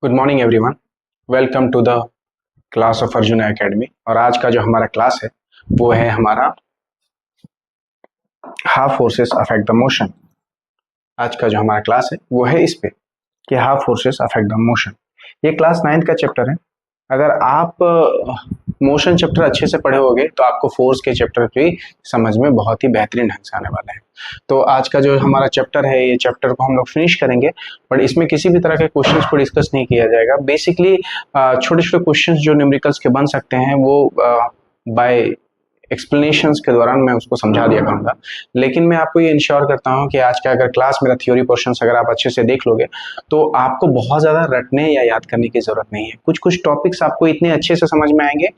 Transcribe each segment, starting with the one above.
Good morning everyone, welcome to the class of Arjun academy. और आज का जो हमारा क्लास है वो है हमारा how forces affect the motion. आज का जो हमारा क्लास है वो है इस पे कि how forces affect the motion. ये क्लास 9th का चैप्टर है। अगर आप मोशन चैप्टर अच्छे से पढ़े होगे तो आपको फोर्स के चैप्टर भी समझ में बहुत ही बेहतरीन ढंग से आने वाला है। तो आज का जो हमारा चैप्टर है, ये चैप्टर को हम लोग फिनिश करेंगे, बट इसमें किसी भी तरह के क्वेश्चंस को डिस्कस नहीं किया जाएगा। बेसिकली छोटे छोटे क्वेश्चंस जो न्यूमेरिकल्स के बन सकते हैं वो बाय एक्सप्लेनेशंस के दौरान मैं उसको समझा दिया करूँगा। लेकिन मैं आपको ये इंश्योर करता हूँ कि आज का अगर क्लास मेरा थ्योरी पोर्शंस अगर आप अच्छे से देख लोगे तो आपको बहुत ज़्यादा रटने या याद करने की ज़रूरत नहीं है। कुछ कुछ टॉपिक्स आपको इतने अच्छे से समझ में आएंगे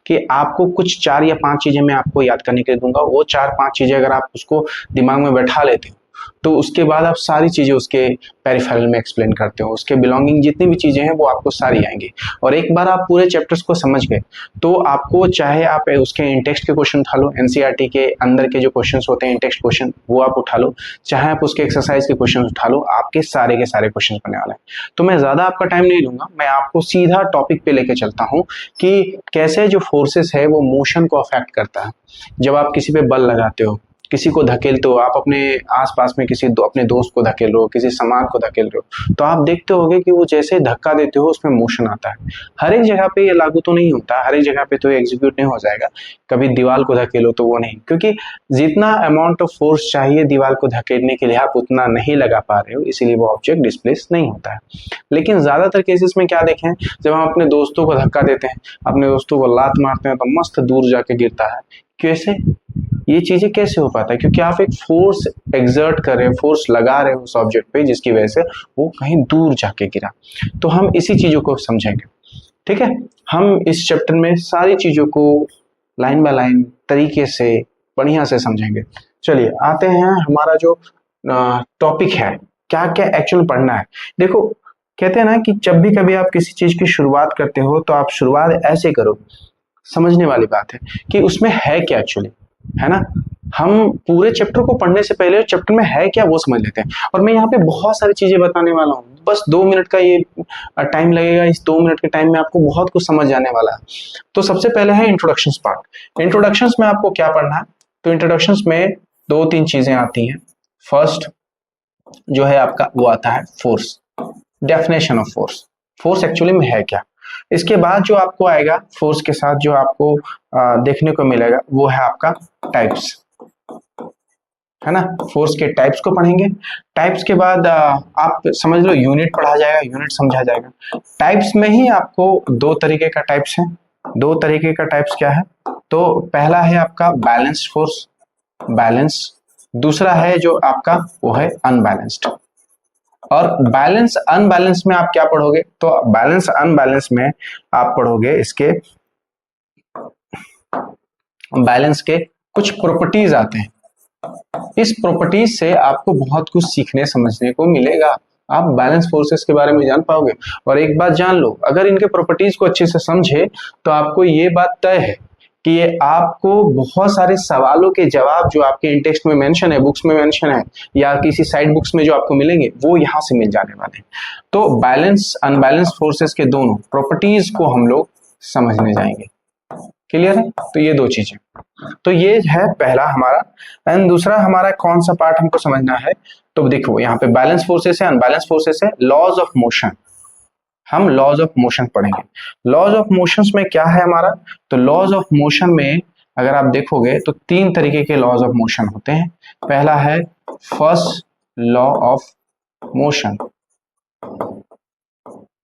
कि आपको कुछ 4 या 5 चीज़ें मैं आपको याद करने के लिए दूंगा। वो 4-5 चीज़ें अगर आप उसको दिमाग में बैठा लेते हो तो उसके बाद आप सारी चीज़ें उसके पेरिफेरल में एक्सप्लेन करते हो, उसके बिलोंगिंग जितनी भी चीज़ें हैं वो आपको सारी आएंगी। और एक बार आप पूरे चैप्टर्स को समझ गए तो आपको चाहे आप उसके इंटेक्स्ट के क्वेश्चन उठा लो, एनसीईआरटी के अंदर के जो क्वेश्चंस होते हैं इंटेक्स्ट क्वेश्चन वो आप उठा लो, चाहे आप उसके एक्सरसाइज के क्वेश्चन उठा लो, आपके सारे के सारे क्वेश्चन बनने वाले हैं। तो मैं ज़्यादा आपका टाइम नहीं लूँगा, मैं आपको सीधा टॉपिक पे लेके चलता हूँ कि कैसे जो फोर्सेस है वो मोशन को अफेक्ट करता है। जब आप किसी पे बल लगाते हो, किसी को धकेलते हो, आप अपने आसपास में अपने दोस्त को धकेल रहे हो, किसी सामान को धकेल रहे हो, तो आप देखते होगे कि वो जैसे धक्का देते हो उसमें मोशन आता है। हर एक जगह पे ये लागू तो नहीं होता, हर एक जगह पे तो एग्जीक्यूट नहीं हो जाएगा। कभी दीवार को धकेलो तो वो नहीं, क्योंकि जितना अमाउंट ऑफ फोर्स चाहिए दीवार को धकेलने के लिए आप उतना नहीं लगा पा रहे हो, इसीलिए वो ऑब्जेक्ट डिस्प्लेस नहीं होता है। लेकिन ज्यादातर केसेस में क्या देखें, जब हम अपने दोस्तों को धक्का देते हैं, अपने दोस्तों को लात मारते हैं तो मस्त दूर जाके गिरता है। कैसे ये चीजें कैसे हो पाता है? क्योंकि आप एक फोर्स एक्सर्ट कर रहे हो, फोर्स लगा रहे हो उस ऑब्जेक्ट पे जिसकी वजह से वो कहीं दूर जाके गिरा। तो हम इसी चीजों को समझेंगे, ठीक है। हम इस चैप्टर में सारी चीजों को लाइन बाय लाइन तरीके से बढ़िया से समझेंगे। चलिए आते हैं, हमारा जो टॉपिक है क्या क्या एक्चुअल पढ़ना है। देखो, कहते हैं ना कि जब भी कभी आप किसी चीज की शुरुआत करते हो तो आप शुरुआत ऐसे करो, समझने वाली बात है कि उसमें है क्या एक्चुअली, है ना। हम पूरे चैप्टर को पढ़ने से पहले चैप्टर में है क्या वो समझ लेते हैं। और मैं यहाँ पे बहुत सारी चीजें बताने वाला हूँ, बस 2 मिनट का ये टाइम लगेगा। इस 2 मिनट के टाइम में आपको बहुत कुछ समझ जाने वाला है। तो सबसे पहले है इंट्रोडक्शन पार्ट। इंट्रोडक्शन में आपको क्या पढ़ना है? तो इंट्रोडक्शन में 2-3 चीजें आती हैं। फर्स्ट जो है आपका वो आता है force, definition of force, force actually में है क्या। इसके बाद जो आपको आएगा फोर्स के साथ जो आपको देखने को मिलेगा वो है आपका टाइप्स, है ना। फोर्स के टाइप्स को पढ़ेंगे। टाइप्स के बाद आप समझ लो यूनिट पढ़ा जाएगा, यूनिट समझा जाएगा। टाइप्स में ही आपको 2 तरीके का टाइप्स है। 2 तरीके का टाइप्स क्या है? तो पहला है आपका बैलेंस्ड फोर्स, बैलेंस। दूसरा है जो आपका वो है अनबैलेंस्ड। और बैलेंस अनबैलेंस में आप क्या पढ़ोगे? तो बैलेंस अनबैलेंस में आप पढ़ोगे इसके बैलेंस के कुछ प्रॉपर्टीज आते हैं। इस प्रॉपर्टीज से आपको बहुत कुछ सीखने समझने को मिलेगा। आप बैलेंस फोर्सेस के बारे में जान पाओगे। और एक बात जान लो, अगर इनके प्रॉपर्टीज को अच्छे से समझे तो आपको ये बात तय है कि ये आपको बहुत सारे सवालों के जवाब जो आपके इंटेक्स्ट में मेंशन है, बुक्स में मेंशन है, या किसी साइड बुक्स में जो आपको मिलेंगे वो यहाँ से मिल जाने वाले हैं। तो बैलेंस अनबैलेंस फोर्सेस के दोनों प्रॉपर्टीज को हम लोग समझने जाएंगे। क्लियर है? तो ये 2 चीजें, तो ये है पहला हमारा। एंड दूसरा हमारा कौन सा पार्ट हमको समझना है? तो देखो यहाँ पे बैलेंस फोर्सेस है, अनबैलेंस फोर्सेस है, लॉज ऑफ मोशन। हम लॉज ऑफ मोशन पढ़ेंगे। लॉज ऑफ मोशंस में क्या है हमारा? तो लॉज ऑफ मोशन में अगर आप देखोगे तो 3 तरीके के लॉज ऑफ मोशन होते हैं। पहला है फर्स्ट लॉ ऑफ मोशन,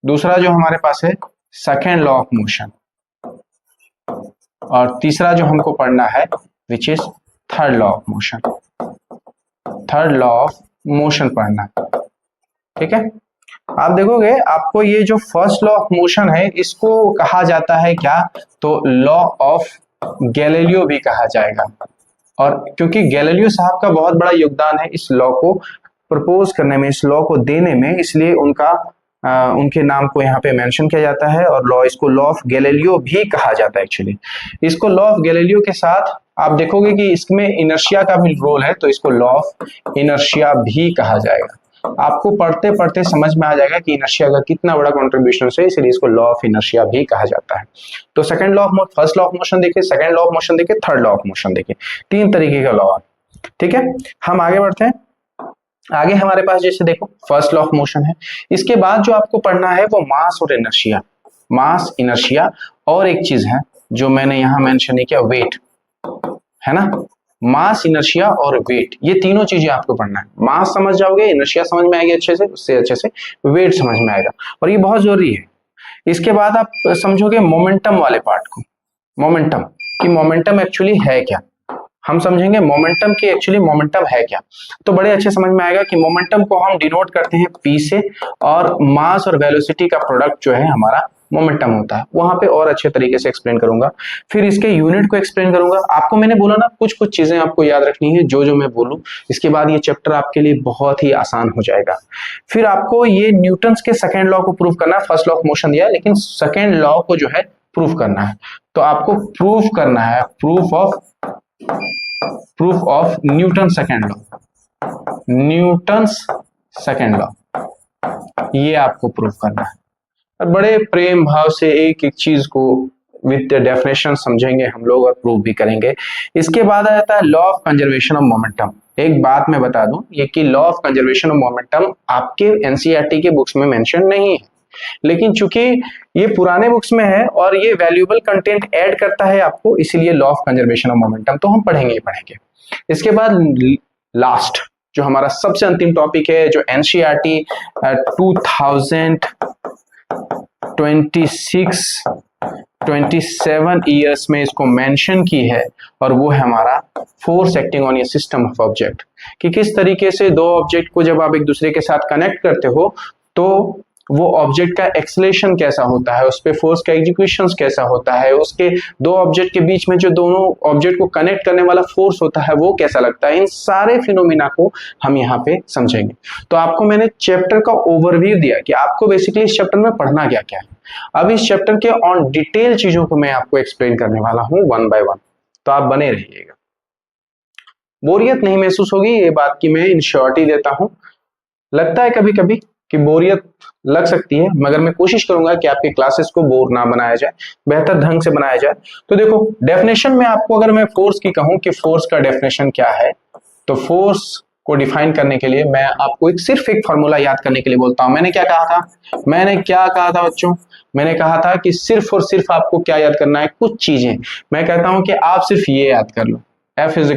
दूसरा जो हमारे पास है सेकेंड लॉ ऑफ मोशन, और तीसरा जो हमको पढ़ना है which is third law of motion. Third law of motion पढ़ना, ठीक है। आप देखोगे आपको ये जो फर्स्ट लॉ ऑफ मोशन है इसको कहा जाता है क्या? तो लॉ ऑफ गैलीलियो भी कहा जाएगा। और क्योंकि गैलीलियो साहब का बहुत बड़ा योगदान है इस लॉ को प्रपोज करने में, इस लॉ को देने में, इसलिए उनके नाम को यहाँ पे मेंशन किया जाता है। और इसको लॉ ऑफ गैलीलियो भी कहा जाता है एक्चुअली। इसको लॉ ऑफ गैलीलियो के साथ आप देखोगे कि इसमें इनर्शिया का भी रोल है, तो इसको लॉ ऑफ इनर्शिया भी कहा जाएगा। आपको पढ़ते पढ़ते समझ में आ जाएगा कि इनर्शिया का कितना बड़ा कंट्रीब्यूशन है, इसलिए इसको लॉ ऑफ इनर्शिया भी कहा जाता है। तो second law of first law of motion देखिए, सेकंड लॉ ऑफ मोशन देखिए, थर्ड लॉ ऑफ मोशन देखिए, तीन तरीके का लॉ है। ठीक है, हम आगे बढ़ते हैं। आगे हमारे पास जैसे देखो फर्स्ट लॉ ऑफ मोशन है, इसके बाद जो आपको पढ़ना है वो मास और इनर्शिया, मास इनर्शिया, और एक चीज है जो मैंने यहां मेंशन नहीं किया, वेट, है ना। मास इनर्शिया और वेट, ये तीनों चीजें आपको पढ़ना है। मास समझ जाओगे, इनर्शिया समझ में आएगी अच्छे से, उससे अच्छे से वेट समझ में आएगा, और ये बहुत जरूरी है। इसके बाद आप समझोगे मोमेंटम वाले पार्ट को, मोमेंटम कि मोमेंटम एक्चुअली है क्या, हम समझेंगे मोमेंटम की एक्चुअली मोमेंटम है क्या। तो बड़े अच्छे समझ में आएगा कि मोमेंटम को हम डिनोट करते हैं P से, और मास और वेलोसिटी का प्रोडक्ट जो है हमारा मोमेंटम होता है। वहां पे और अच्छे तरीके से एक्सप्लेन करूंगा, फिर इसके यूनिट को एक्सप्लेन करूंगा। आपको मैंने बोला ना कुछ कुछ चीजें आपको याद रखनी है, जो जो मैं बोलूं, इसके बाद ये चैप्टर आपके लिए बहुत ही आसान हो जाएगा। फिर आपको ये न्यूटन्स के सेकेंड लॉ को प्रूव करना है, फर्स्ट लॉ ऑफ मोशन दिया है, लेकिन सेकेंड लॉ को जो है प्रूव करना है। तो आपको प्रूव करना है, proof of Newton second law, Newton's second law, ये आपको प्रूव करना है। और बड़े प्रेम भाव से एक एक चीज को विद डेफिनेशन समझेंगे हम लोग और प्रूव भी करेंगे। इसके बाद आ जाता है law of conservation of momentum. एक बात मैं बता दूं, ये कि law of conservation of momentum आपके एनसीईआरटी के बुक्स में मेंशन नहीं है, लेकिन चूंकि ये पुराने बुक्स में है और ये वैल्यूएबल कंटेंट ऐड करता है आपको, इसीलिए law of conservation of momentum तो हम पढ़ेंगे ही पढ़ेंगे। इसके बाद लास्ट जो हमारा सबसे अंतिम टॉपिक है, जो एनसीईआरटी 2026-27 ईयर्स में इसको मेंशन की है, और वो है हमारा force acting on A system of object, कि किस तरीके से दो ऑब्जेक्ट को जब आप एक दूसरे के साथ कनेक्ट करते हो तो वो ऑब्जेक्ट का एक्सेलेरेशन कैसा होता है, उस पे फोर्स का एग्जीक्यूशन कैसा होता है, उसके दो ऑब्जेक्ट के बीच में जो दोनों ऑब्जेक्ट को कनेक्ट करने वाला फोर्स होता है वो कैसा लगता है। इन सारे फिनोमिना को हम यहाँ पे समझेंगे। तो आपको मैंने चैप्टर का ओवरव्यू दिया कि आपको बेसिकली इस चैप्टर में पढ़ना क्या क्या है। अब इस चैप्टर के ऑन डिटेल चीजों को मैं आपको एक्सप्लेन करने वाला हूँ वन बाय वन, तो आप बने रहिएगा। बोरियत नहीं महसूस होगी, ये बात की मैं इंश्योरिटी देता हूँ। लगता है कभी कभी कि बोरियत लग सकती है, मगर मैं कोशिश करूंगा कि आपके क्लासेस को बोर ना बनाया जाए, बेहतर ढंग से बनाया जाए। तो देखो डेफिनेशन में आपको अगर मैं फोर्स की कहूं कि फोर्स का डेफिनेशन क्या है, तो फोर्स को डिफाइन करने के लिए मैं आपको सिर्फ एक फॉर्मूला याद करने के लिए बोलता हूं। मैंने क्या कहा था बच्चों, मैंने कहा था कि सिर्फ और सिर्फ आपको क्या याद करना है, कुछ चीजें। मैं कहता हूं कि आप सिर्फ ये याद कर लो, F = ma,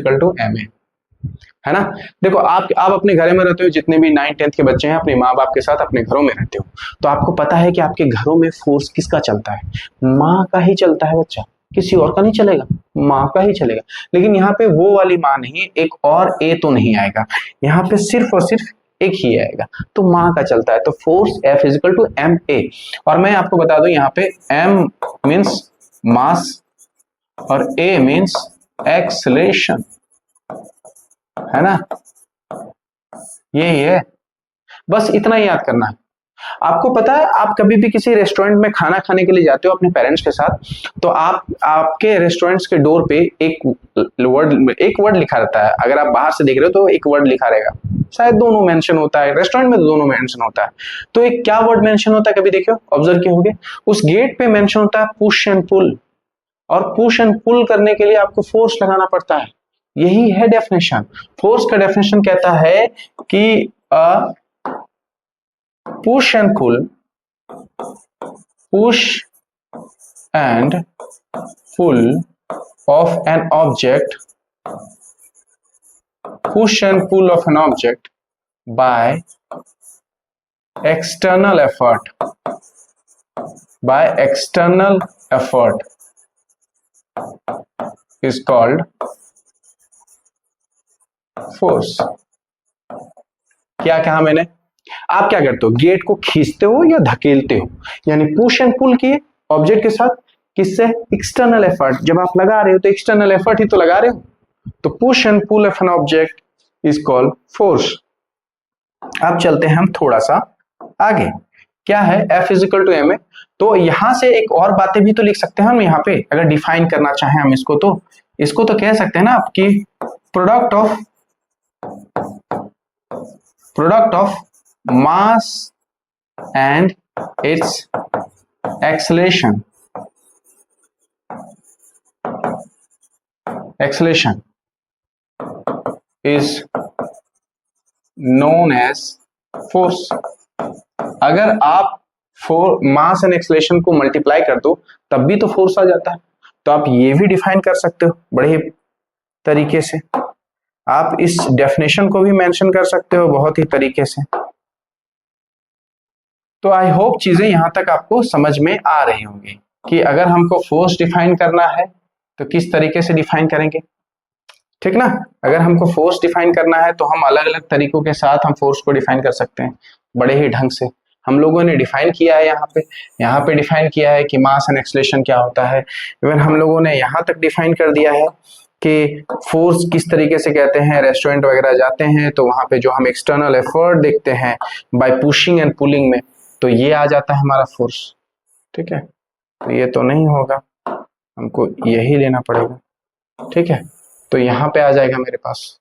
है ना। देखो आप अपने घर में रहते हो, जितने भी 9th-10th के बच्चे हैं अपने माँ बाप के साथ अपने घरों में रहते हो, तो आपको पता है कि आपके घरों में फोर्स किसका चलता है, माँ का ही चलता है बच्चा, किसी और का नहीं चलेगा, माँ का ही चलेगा। लेकिन यहाँ पे वो वाली माँ नहीं, एक और ए तो नहीं आएगा, यहाँ पे सिर्फ और सिर्फ एक ही आएगा, तो माँ का चलता है। तो फोर्स F = ma, और मैं आपको बता दूं यहाँ पे m मीन्स मास और a मीन्स एक्सेलरेशन, है ना, यही है, बस इतना ही याद करना है। आपको पता है आप कभी भी किसी रेस्टोरेंट में खाना खाने के लिए जाते हो अपने पेरेंट्स के साथ, तो आपके रेस्टोरेंट्स के डोर पे एक वर्ड लिखा रहता है। अगर आप बाहर से देख रहे हो तो एक वर्ड लिखा रहेगा, शायद दोनों मेंशन होता है, रेस्टोरेंट में तो दोनों मेंशन होता है। तो एक क्या वर्ड मेंशन होता है, कभी देखो ऑब्जर्व किए होगे, उस गेट पे मेंशन होता है पुश एंड पुल, और पुश एंड पुल करने के लिए आपको फोर्स लगाना पड़ता है। यही है डेफिनेशन। फोर्स का डेफिनेशन कहता है कि push and pull of an object, push and pull of an object by external effort, is called force। क्या कहा मैंने, आप क्या करते हो, गेट को खींचते हो या धकेलते हो, यानी पुश एंड पुल किए ऑब्जेक्ट के साथ, किससे, एक्सटर्नल एफर्ट। जब आप लगा रहे हो तो एक्सटर्नल एफर्ट ही तो लगा रहे हो, तो push and pull of an object is called force. अब चलते हैं हम थोड़ा सा आगे, क्या है F = ma। तो यहां से एक और बातें भी तो लिख सकते हैं हम यहाँ पे, अगर डिफाइन करना चाहें हम इसको तो कह सकते हैं ना आपकी product of mass and its acceleration is known as force। अगर आप मास एंड एक्सेलरेशन को मल्टीप्लाई कर दो तब भी तो फोर्स आ जाता है। तो आप ये भी डिफाइन कर सकते हो बड़े तरीके से, आप इस डेफिनेशन को भी मेंशन कर सकते हो बहुत ही तरीके से। तो आई होप चीजें यहां तक आपको समझ में आ रही होंगी कि अगर हमको फोर्स डिफाइन करना है तो किस तरीके से डिफाइन करेंगे, ठीक ना। अगर हमको फोर्स डिफाइन करना है तो हम अलग अलग तरीकों के साथ हम फोर्स को डिफाइन कर सकते हैं बड़े ही ढंग से। हम लोगों ने डिफाइन किया है यहाँ पे डिफाइन किया है कि मास एंड एक्सेलरेशन क्या होता है। इवन हम लोगों ने यहाँ तक डिफाइन कर दिया है कि फोर्स किस तरीके से कहते हैं। रेस्टोरेंट वगैरह जाते हैं तो वहां पे जो हम एक्सटर्नल एफर्ट देखते हैं बाय पुशिंग एंड पुलिंग में, तो ये आ जाता है हमारा फोर्स, ठीक है। तो ये तो नहीं होगा, हमको यही लेना पड़ेगा, ठीक है। तो यहाँ पे आ जाएगा मेरे पास,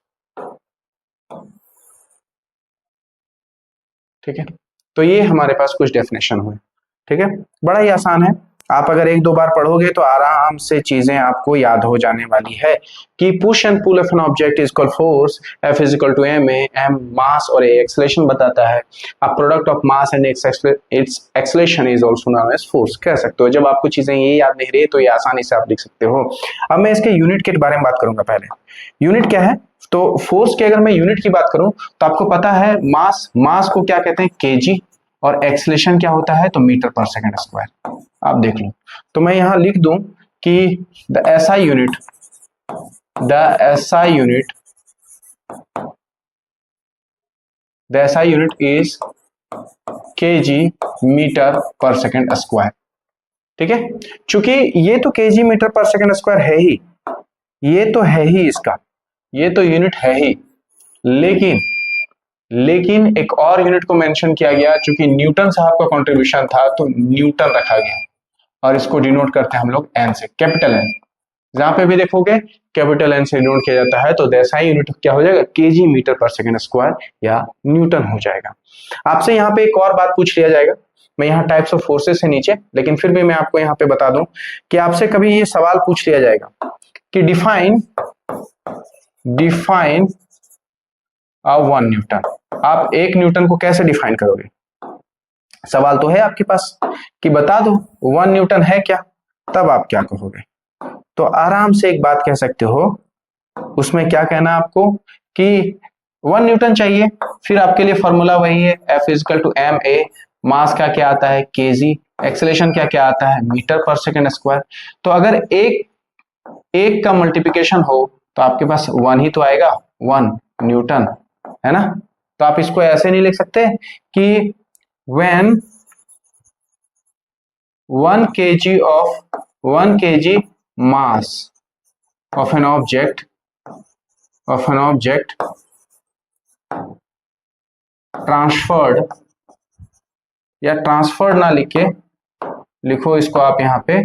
ठीक है। तो ये हमारे पास कुछ डेफिनेशन हुए, ठीक है। बड़ा ही आसान है, आप अगर एक दो बार पढ़ोगे तो आराम से चीजें आपको याद हो जाने वाली है कि push and pull of an object is called force, F is equal to ma, m mass और a एक्सेलरेशन बताता है। A product of mass and its acceleration is also known as force कह सकते हो। जब आपको चीजें ये याद नहीं रही तो ये आसानी से आप लिख सकते हो। अब मैं इसके यूनिट के बारे में बात करूंगा। पहले यूनिट क्या है, तो फोर्स की अगर मैं यूनिट की बात करूं तो आपको पता है मास को क्या कहते हैं, केजी, और एक्सेलरेशन क्या होता है तो मीटर पर सेकंड स्क्वायर। आप देख लो, तो मैं यहां लिख दूं कि the SI unit is KG metre per second square, ठीक है। चूंकि ये तो KG metre per second square है ही, ये तो है ही इसका, ये तो यूनिट है ही, लेकिन एक और यूनिट को मेंशन किया गया। चूंकि न्यूटन साहब का कंट्रीब्यूशन था तो न्यूटन रखा गया और इसको डिनोट करते हैं हम लोग एन से, कैपिटल एन। जहां पे भी देखोगे कैपिटल एन से डिनोट किया जाता है तो ऐसा यूनिट क्या हो जाएगा, KG metre per second square या न्यूटन हो जाएगा। आपसे यहाँ पे एक और बात पूछ लिया जाएगा, मैं यहाँ टाइप्स ऑफ फोर्सेस है नीचे, लेकिन फिर भी मैं आपको यहाँ पे बता दूं कि आपसे कभी ये सवाल पूछ लिया जाएगा कि डिफाइन वन न्यूटन। आप एक न्यूटन को कैसे डिफाइन करोगे, सवाल तो है आपके पास कि बता दो वन न्यूटन है क्या, तब आप क्या कहोगे। तो आराम से एक बात कह सकते हो, उसमें क्या कहना आपको कि वन न्यूटन चाहिए, फिर आपके लिए फॉर्मूला वही है F is equal to ma, mass का क्या आता है केजी, एक्सेलरेशन क्या क्या आता है मीटर पर सेकंड स्क्वायर। तो अगर एक का मल्टीप्लिकेशन हो तो आपके पास वन ही तो आएगा, वन न्यूटन, है ना। तो आप इसको ऐसे नहीं लिख सकते कि when 1 kg mass of an object transferred ना लिखे, लिखो इसको आप यहाँ पे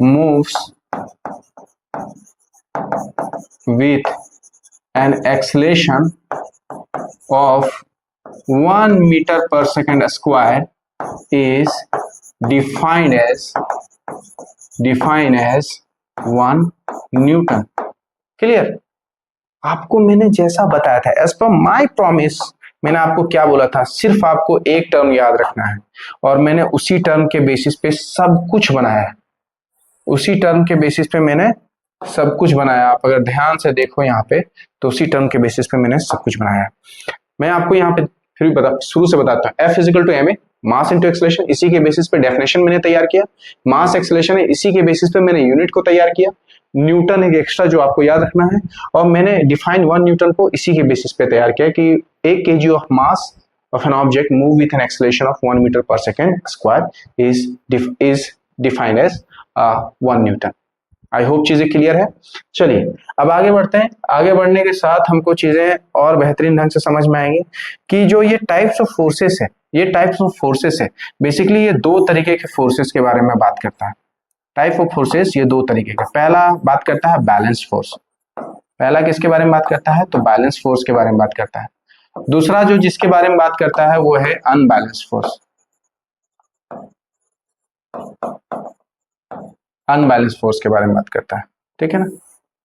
moves with an acceleration of 1 meter per second square is defined as 1 Newton. Clear. आपको मैंने जैसा बताया था एज पर माई प्रॉमिस, मैंने आपको क्या बोला था, सिर्फ आपको एक टर्म याद रखना है और मैंने उसी टर्म के बेसिस पे सब कुछ बनाया है, उसी टर्म के बेसिस पे मैंने सब कुछ बनाया। आप अगर ध्यान से देखो यहाँ पे तो उसी टर्म के बेसिस पे मैंने सब कुछ बनाया है। मैं आपको यहाँ पे फिर भी शुरू से बताता हूँ। F is equal to ma, mass into acceleration, इसी के बेसिस पे डेफिनेशन मैंने तैयार किया। मास एक्सेलरेशन है, इसी के बेसिस पे मैंने यूनिट को तैयार किया। न्यूटन एक एक्स्ट्रा जो आपको याद रखना है, और मैंने डिफाइन वन न्यूटन को इसी के बेसिस पे तैयार किया कि 1 kg of mass of an object move with an acceleration of 1 metre per second square is defined as 1 newton. I hope चीजें क्लियर है। चलिए अब आगे बढ़ते हैं। आगे बढ़ने के साथ हमको चीजें और बेहतरीन ढंग से समझ में आएंगी कि जो ये टाइप्स ऑफ फोर्सेस है, ये टाइप्स ऑफ फोर्सेस है बेसिकली ये दो तरीके के फोर्सेस के बारे में बात करता है। टाइप ऑफ फोर्सेस ये दो तरीके का, पहला बात करता है बैलेंस फोर्स। पहला किसके बारे में बात करता है तो बैलेंस फोर्स के बारे में बात करता है। दूसरा जो जिसके बारे में बात करता है वो है अनबैलेंस्ड फोर्स। अनबैलेंस फोर्स के बारे में बात करता है, ठीक है ना।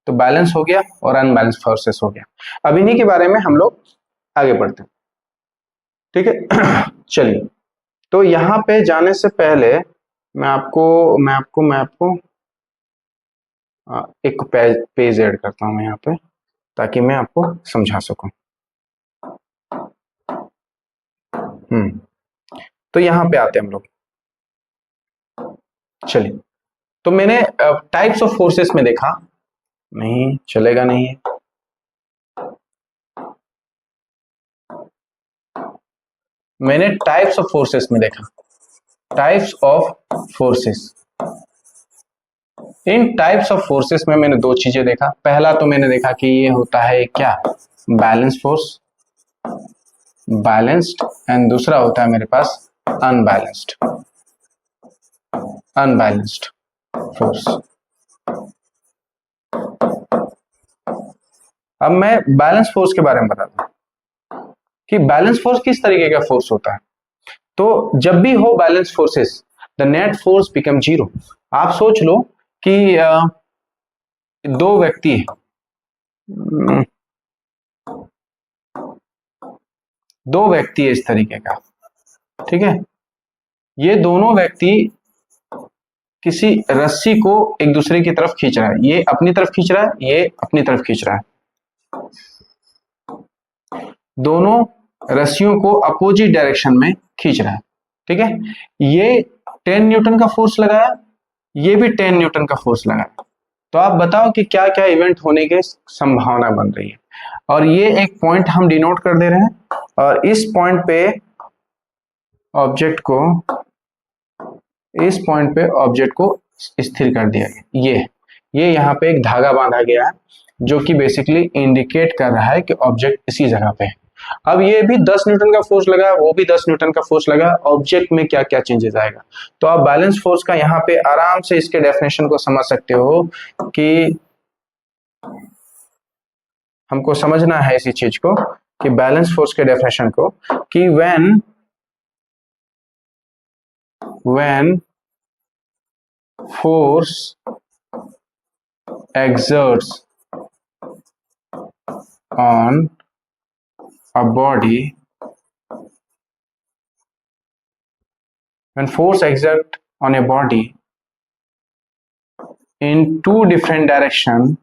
तो बैलेंस हो गया और अनबैलेंस फोर्सेस हो गया। अब इन्हीं के बारे में हम लोग आगे बढ़ते हैं, ठीक है। चलिए, तो यहाँ पे जाने से पहले मैं आपको एक पेज ऐड करता हूँ मैं यहाँ पे, ताकि मैं आपको समझा सकूं। तो यहाँ पे आते हैं हम लोग। चलिए, तो मैंने टाइप्स ऑफ फोर्सेस में देखा, नहीं चलेगा नहीं है। मैंने टाइप्स ऑफ फोर्सेस में देखा, types of forces. In types of forces में मैंने दो चीजें देखा। पहला तो मैंने देखा कि ये होता है क्या, बैलेंस फोर्स, बैलेंस्ड, एंड दूसरा होता है मेरे पास अनबैलेंस्ड, अनबैलेंस्ड फोर्स। अब मैं बैलेंस फोर्स के बारे में बताता हूं कि बैलेंस फोर्स किस तरीके का फोर्स होता है। तो जब भी हो balance forces, the net force become zero. आप सोच लो कि दो व्यक्ति हैं, दो व्यक्ति है इस तरीके का, ठीक है। ये दोनों व्यक्ति किसी रस्सी को एक दूसरे की तरफ खींच रहा है, ये अपनी तरफ खींच रहा है, ये अपनी तरफ खींच रहा है। दोनों रस्सियों को अपोजिट डायरेक्शन में खींच रहा है, ठीक है। ये 10 न्यूटन का फोर्स लगाया, ये भी 10 न्यूटन का फोर्स लगाया। तो आप बताओ कि क्या क्या इवेंट होने की संभावना बन रही है। और ये एक पॉइंट हम डिनोट कर दे रहे हैं, और इस पॉइंट पे ऑब्जेक्ट को, इस पॉइंट पे ऑब्जेक्ट को स्थिर कर दिया गया। ये यहाँ पे एक धागा बांधा गया है, जो कि बेसिकली इंडिकेट कर रहा है कि ऑब्जेक्ट इसी जगह पे है। अब ये भी 10 न्यूटन का फोर्स लगा, वो भी 10 न्यूटन का फोर्स लगा, ऑब्जेक्ट में क्या क्या चेंजेस आएगा। तो आप बैलेंस फोर्स का यहाँ पे आराम से इसके डेफिनेशन को समझ सकते हो कि हमको समझना है इसी चीज को, कि बैलेंस फोर्स के डेफिनेशन को, कि when force exerts on a body, when force exerts on a body in two different direction,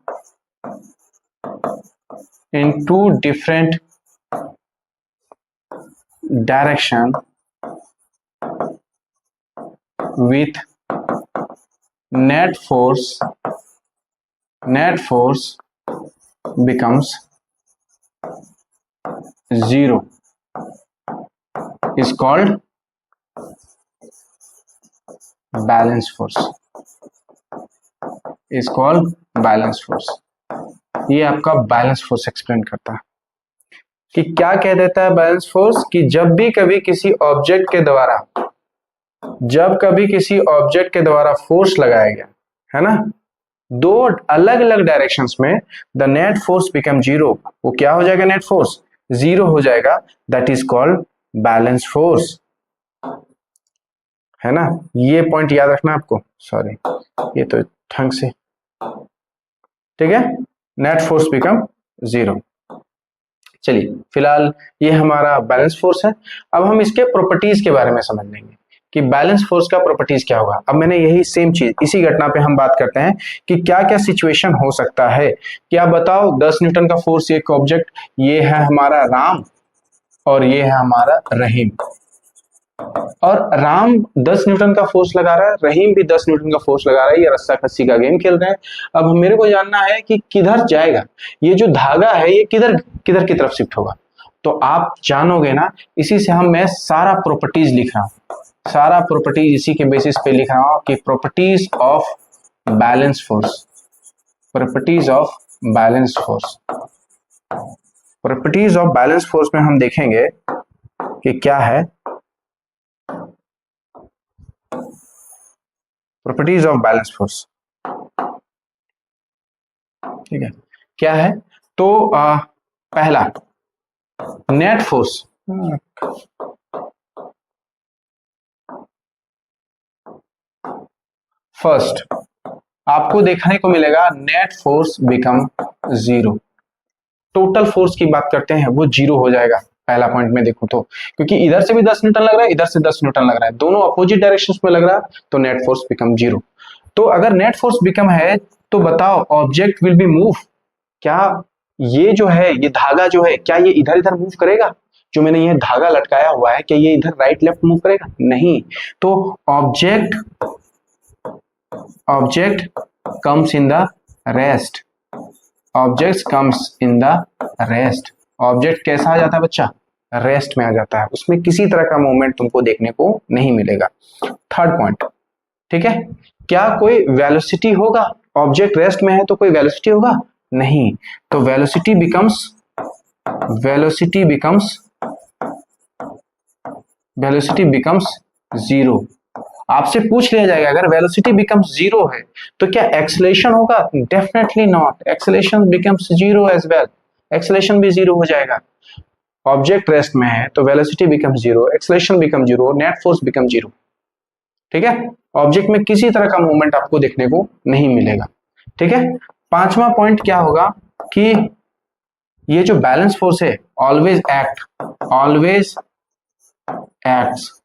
in two different direction with net force becomes zero is called balance force, is called balance force। ये आपका balance force explain करता है कि क्या कह देता है balance force, कि जब भी कभी किसी ऑब्जेक्ट के द्वारा, जब कभी किसी ऑब्जेक्ट के द्वारा फोर्स लगाया गया है ना, दो अलग अलग डायरेक्शंस में, the net force become zero, वो क्या हो जाएगा, नेट फोर्स जीरो हो जाएगा, that is called balance force, है ना। ये पॉइंट याद रखना आपको, सॉरी ये तो ढंग से, ठीक है, नेट फोर्स बिकम जीरो। चलिए, फिलहाल ये हमारा बैलेंस फोर्स है। अब हम इसके प्रॉपर्टीज के बारे में समझ लेंगे कि बैलेंस फोर्स का प्रॉपर्टीज क्या होगा। अब मैंने यही सेम चीज, इसी घटना पे हम बात करते हैं कि क्या क्या सिचुएशन हो सकता है। कि आप बताओ 10 न्यूटन का फोर्स, एक ऑब्जेक्ट, ये है हमारा राम और ये है हमारा रहीम, और राम 10 न्यूटन का फोर्स लगा रहा है, रहीम भी 10 न्यूटन का फोर्स लगा रहा है, ये रस्सा कस्सी का गेम खेल रहे हैं। अब मेरे को जानना है कि किधर जाएगा ये जो धागा है, ये किधर किधर की तरफ शिफ्ट होगा। तो आप जानोगे ना, इसी से मैं सारा प्रॉपर्टीज लिख रहा हूँ, सारा प्रॉपर्टीज इसी के बेसिस पे लिख रहा हूँ कि properties of balance force, properties of balance force. Properties of balance force में हम देखेंगे कि क्या है प्रॉपर्टीज ऑफ बैलेंस फोर्स, ठीक है, क्या है। तो पहला, नेट फोर्स, फर्स्ट आपको देखने को मिलेगा net force become zero. Total force की बात करते हैं वो जीरो हो जाएगा पहला पॉइंट में देखो तो, क्योंकि इधर से भी 10 न्यूटन लग रहा है, इधर से 10 न्यूटन लग रहा है, दोनों अपोजिट डायरेक्शंस में लग रहा है, तो नेट फोर्स बिकम जीरो। तो अगर नेट फोर्स बिकम है तो बताओ ऑब्जेक्ट विल बी मूव, क्या ये जो है ये धागा जो है क्या ये इधर इधर मूव करेगा? जो मैंने ये धागा लटकाया हुआ है क्या ये इधर राइट लेफ्ट मूव करेगा? नहीं। तो object comes in the rest, object comes in the rest. Object कैसा आ जाता है बच्चा? रेस्ट में आ जाता है, उसमें किसी तरह का मूवमेंट तुमको देखने को नहीं मिलेगा। थर्ड पॉइंट, ठीक है, क्या कोई वेलोसिटी होगा? ऑब्जेक्ट रेस्ट में है तो कोई वेलोसिटी होगा? नहीं। तो वेलोसिटी बिकम्स जीरो। आपसे पूछ लिया जाएगा अगर वेलोसिटी बिकम्स जीरो है तो क्या एक्सेलरेशन होगा? Definitely not, acceleration becomes zero as well, acceleration भी जीरो हो जाएगा। ऑब्जेक्ट रेस्ट में है तो velocity becomes zero, acceleration become zero, net force become zero. ठीक है, ऑब्जेक्ट में किसी तरह का मूवमेंट आपको देखने को नहीं मिलेगा। ठीक है, पांचवा पॉइंट क्या होगा कि ये जो बैलेंस फोर्स है always acts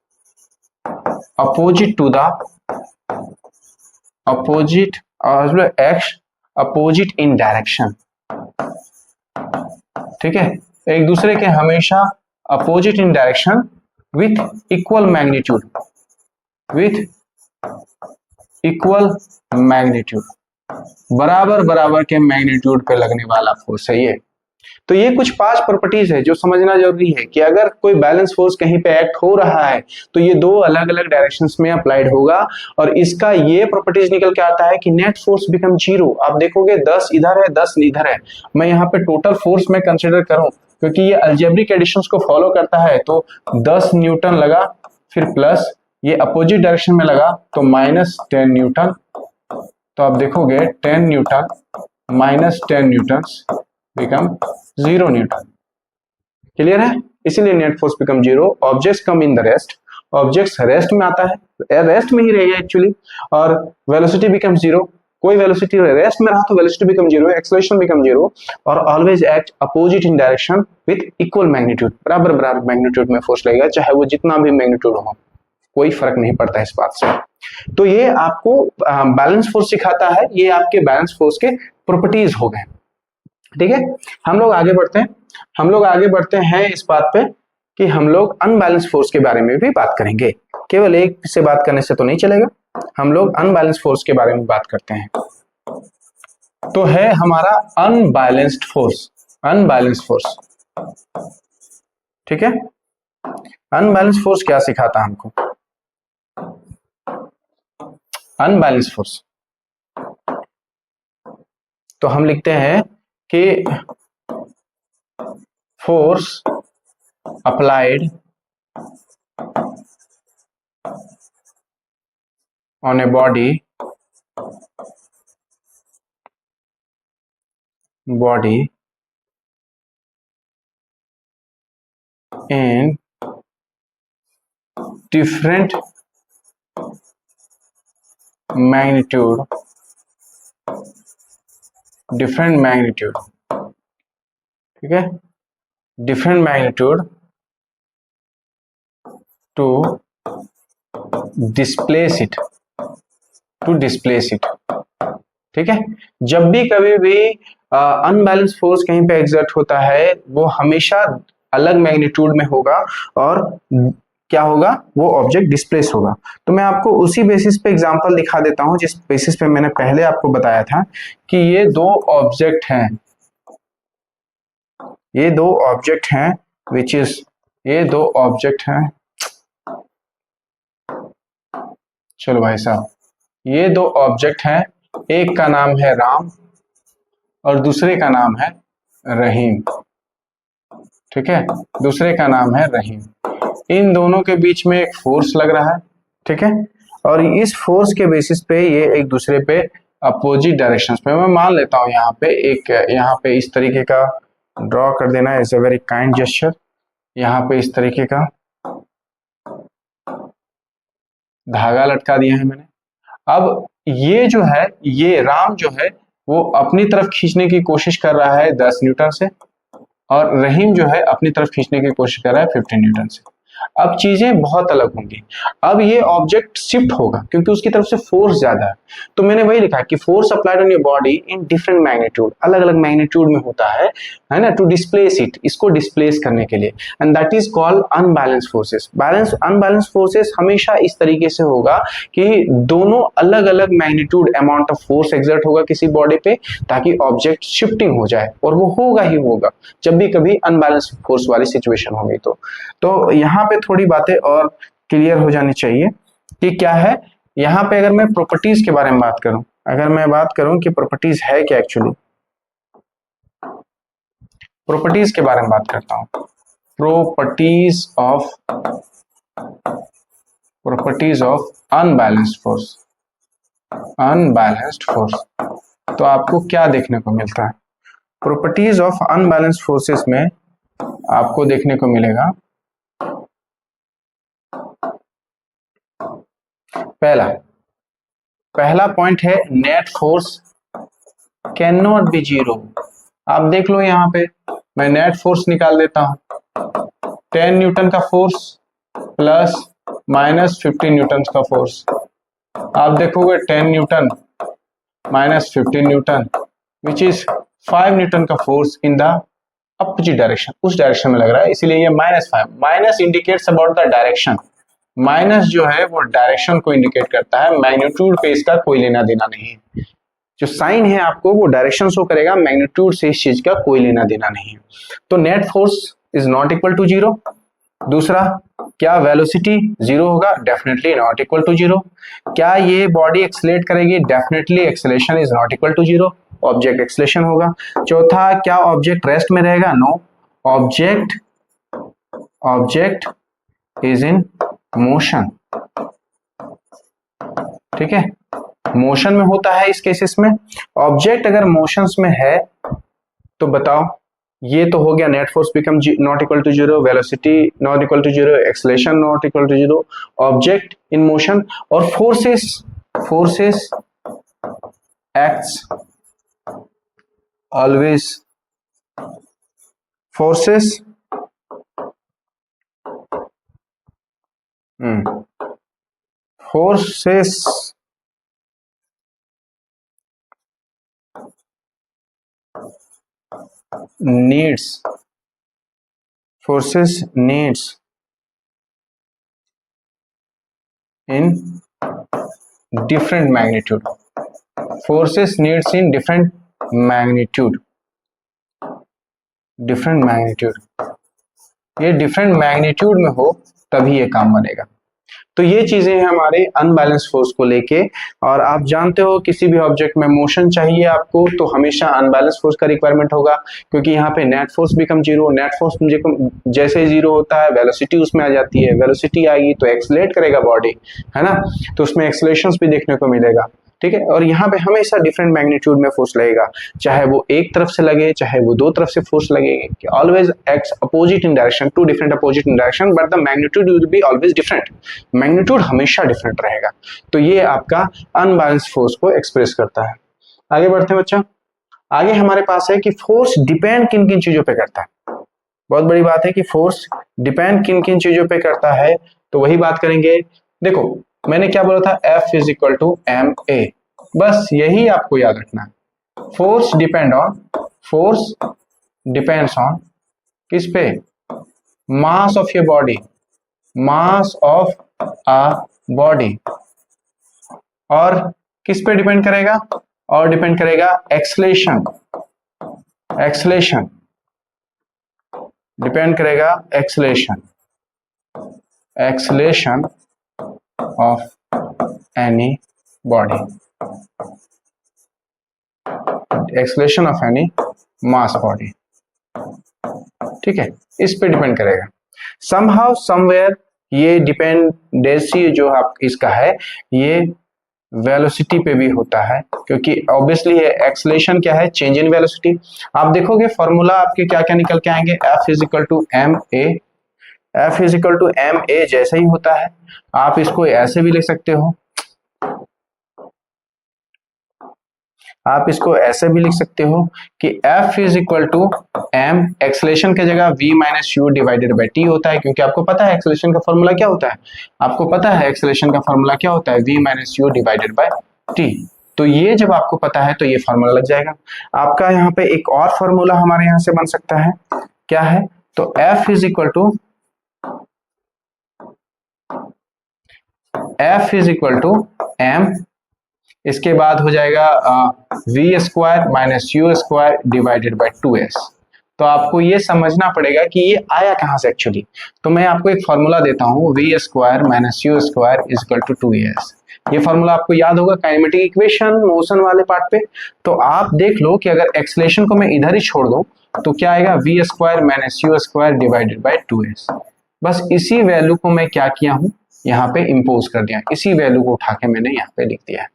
opposite in direction. ठीक है, एक दूसरे के हमेशा opposite in direction with equal magnitude, बराबर के मैग्नीट्यूड पे लगने वाला फोर्स है ये। तो ये कुछ 5 प्रॉपर्टीज है जो समझना जरूरी है कि अगर कोई बैलेंस फोर्स कहीं पे एक्ट हो रहा है तो ये दो अलग अलग डायरेक्शंस में अप्लाइड होगा, और इसका ये प्रॉपर्टीज निकल के आता है कि नेट फोर्स बिकम जीरो। आप देखोगे 10 इधर है 10 इधर है, मैं यहाँ पे टोटल फोर्स में कंसिडर करूं क्योंकि ये अलजेब्रिक एडिशंस को फॉलो करता है, तो 10 न्यूटन लगा, फिर प्लस ये अपोजिट डायरेक्शन में लगा तो -10 न्यूटन। तो आप देखोगे 10 newton -10 newton become 0 newton. Clear है? इसीलिए net force become zero. Objects come in the rest, objects rest में आता है, रेस्ट में ही रहेगा एक्चुअली, और वेलोसिटी बिकम जीरो। कोई वेलोसिटी रेस्ट में रहा तो velocity become zero, acceleration become zero, और always act opposite in direction with equal magnitude. बराबर मैग्नीट्यूड में फोर्स लगेगा, चाहे वो जितना भी मैग्नीट्यूड हो, कोई फर्क नहीं पड़ता इस बात से। तो ये आपको बैलेंस फोर्स सिखाता है, ये आपके बैलेंस फोर्स के प्रॉपर्टीज हो गए। ठीक है, हम लोग आगे बढ़ते हैं इस बात पे कि हम लोग अनबैलेंस फोर्स के बारे में भी बात करेंगे। केवल एक से बात करने से तो नहीं चलेगा, हम लोग अनबैलेंस फोर्स के बारे में बात करते हैं। तो है हमारा अनबैलेंस्ड फोर्स। ठीक है, अनबैलेंस फोर्स क्या सिखाता है हमको? अनबैलेंस फोर्स तो हम लिखते हैं कि force applied on a body in different magnitude ठीक है, different magnitude to displace it ठीक है, जब भी कभी भी अनबैलेंस फोर्स कहीं पे एग्जर्ट होता है वो हमेशा अलग मैग्नीट्यूड में होगा, और क्या होगा, वो ऑब्जेक्ट डिस्प्लेस होगा। तो मैं आपको उसी बेसिस पे एग्जांपल दिखा देता हूं जिस बेसिस पे मैंने पहले आपको बताया था कि ये दो ऑब्जेक्ट हैं, विच इज ये दो ऑब्जेक्ट हैं, चलो भाई साहब, ये दो ऑब्जेक्ट हैं, एक का नाम है राम और दूसरे का नाम है रहीम। ठीक है, दूसरे का नाम है रहीम। इन दोनों के बीच में एक फोर्स लग रहा है। ठीक है, और इस फोर्स के बेसिस पे ये एक दूसरे पे अपोजिट डायरेक्शंस में, मैं मान लेता हूं यहाँ पे इस तरीके का फोर्स लग रहा है। ठीक है, और इस फोर्स के बेसिस पे ये एक दूसरे पे अपोजिट डायरेक्शंस में ड्रॉ कर देना is a very kind gesture. यहाँ पे इस तरीके का धागा लटका दिया है मैंने। अब ये जो है, ये राम जो है वो अपनी तरफ खींचने की कोशिश कर रहा है 10 न्यूटन से, और रहीम जो है अपनी तरफ खींचने की कोशिश कर रहा है 15 न्यूटन से। अब चीजें बहुत अलग होंगी। अब ये ऑब्जेक्ट शिफ्ट होगा क्योंकि उसकी तरफ से फोर्स ज्यादा है। तो मैंने वही लिखा कि force applied on your body in different magnitude, अलग अलग मैग्नीट्यूड में होता है ना, टू डिस्प्लेस इट, इसको डिस्प्लेस करने के लिए, and that is called unbalance forces. Unbalance forces हमेशा इस तरीके से होगा कि दोनों अलग अलग magnitude amount of force exert होगा किसी बॉडी पे, ताकि ऑब्जेक्ट शिफ्टिंग हो जाए, और वो होगा ही होगा जब भी कभी अनबैलेंस फोर्स वाली सिचुएशन होगी। तो यहाँ पे थोड़ी बातें और क्लियर हो जानी चाहिए कि क्या है। यहाँ पे अगर मैं प्रॉपर्टीज के बारे में बात करूं, अगर मैं बात करूं कि प्रॉपर्टीज है क्या, एक्चुअली प्रॉपर्टीज के बारे में बात करता हूं। प्रॉपर्टीज ऑफ अनबैलेंस्ड फोर्स, तो आपको क्या देखने को मिलता है? प्रॉपर्टीज ऑफ अनबैलेंस्ड फोर्सेस में आपको देखने को मिलेगा, पहला पॉइंट है net force can not be zero. आप देख लो यहाँ पे मैं नेट फोर्स निकाल देता हूं, 10 न्यूटन का फोर्स प्लस माइनस 15 न्यूटन का फोर्स। आप देखोगे 10 newton minus 15 newton which is 5 newton का force in the opposite direction, उस डायरेक्शन में लग रहा है, इसीलिए ये -5। Minus indicates about the direction, minus जो है वो डायरेक्शन को इंडिकेट करता है, मैग्नीट्यूड पे इसका कोई लेना देना नहीं है। जो साइन है आपको वो डायरेक्शन शो करेगा, मैग्नीट्यूड से इस चीज का कोई लेना देना नहीं है। तो net force is not equal to zero. दूसरा, क्या वेलोसिटी जीरो होगा? Definitely not equal to zero. क्या ये बॉडी एक्सलेट करेगी? Definitely acceleration is not equal to zero, object acceleration होगा। चौथा, क्या ऑब्जेक्ट रेस्ट में रहेगा? No, object is in motion. ठीक है, मोशन में होता है इस केसेस में। ऑब्जेक्ट अगर मोशंस में है तो बताओ, ये तो हो गया net force become not equal to zero, velocity not equal to zero, acceleration not equal to zero, object in motion. और forces acts always, forces needs in different magnitude, forces needs in different magnitude, ये different magnitude में हो तभी ये काम बनेगा। तो ये चीजें हैं हमारे अनबैलेंस फोर्स को लेके। और आप जानते हो किसी भी ऑब्जेक्ट में मोशन चाहिए आपको तो हमेशा अनबैलेंस फोर्स का रिक्वायरमेंट होगा, क्योंकि यहाँ पे net force become zero. Net force जैसे जीरो होता है वेलोसिटी उसमें आ जाती है, वेलोसिटी आएगी तो एक्सलेट करेगा बॉडी, है ना, तो उसमें एक्सलेशंस भी देखने को मिलेगा। ठीक है, और यहाँ पे हमेशा डिफरेंट मैग्नीट्यूड में फोर्स लगेगा, चाहे वो एक तरफ से लगे चाहे वो दो तरफ से फोर्स लगेगी। Always acts opposite in direction, two different opposite in direction, but the magnitude will be always different, magnitude हमेशा डिफरेंट रहेगा। तो ये आपका अनबैलेंस फोर्स को एक्सप्रेस करता है। आगे बढ़ते हैं बच्चा। आगे हमारे पास है कि फोर्स डिपेंड किन किन चीजों पे करता है। बहुत बड़ी बात है कि फोर्स डिपेंड किन किन चीजों पे करता है, तो वही बात करेंगे। देखो मैंने क्या बोला था, F is equal to ma, बस यही आपको याद रखना है। फोर्स डिपेंड्स ऑन किस पे? Mass of your body, mass of a body. और किस पे डिपेंड करेगा? और डिपेंड करेगा एक्सलेशन डिपेंड करेगा acceleration of any body, acceleration of any mass body. ठीक है, इस पे डिपेंड करेगा। समहाउ समवेयर ये डिपेंडेंसी जो आप इसका है ये वेलोसिटी पे भी होता है, क्योंकि ऑब्वियसली एक्सेलरेशन क्या है, चेंज इन वेलोसिटी। आप देखोगे फॉर्मूला आपके क्या क्या निकल के आएंगे, F is equal to M A, F is equal to M A जैसा ही होता है। आप इसको ऐसे भी लिख सकते हो, आप इसको ऐसे भी लिख सकते हो कि F is equal to M, acceleration की जगह V minus you divided by T होता है, क्योंकि आपको पता है एक्सेलरेशन का फॉर्मूला क्या होता है, आपको पता है एक्सेलरेशन का फॉर्मूला क्या होता है, V minus you divided by T. तो ये जब आपको पता है तो ये फॉर्मूला लग जाएगा। आपका यहाँ पे एक और फॉर्मूला हमारे यहाँ से बन सकता है, क्या है, तो F is equal to M, इसके बाद हो जाएगा V square minus U square divided by 2s। तो आपको ये समझना पड़ेगा कि ये आया कहाँ से एक्चुअली। तो मैं आपको एक फॉर्मूला देता हूँ, V square minus U square is equal to 2s। ये फॉर्मूला आपको याद होगा काइनेमेटिक इक्वेशन मोशन वाले पार्ट पे। तो आप देख लो कि अगर एक्सेलरेशन को मैं इधर ही छोड़ दूं तो क्या आएगा, V square minus U square divided by 2s। बस इसी वैल्यू को मैं क्या किया हूँ, यहाँ पे इम्पोज कर दिया, इसी वैल्यू को उठा के मैंने यहाँ पे लिख दिया है।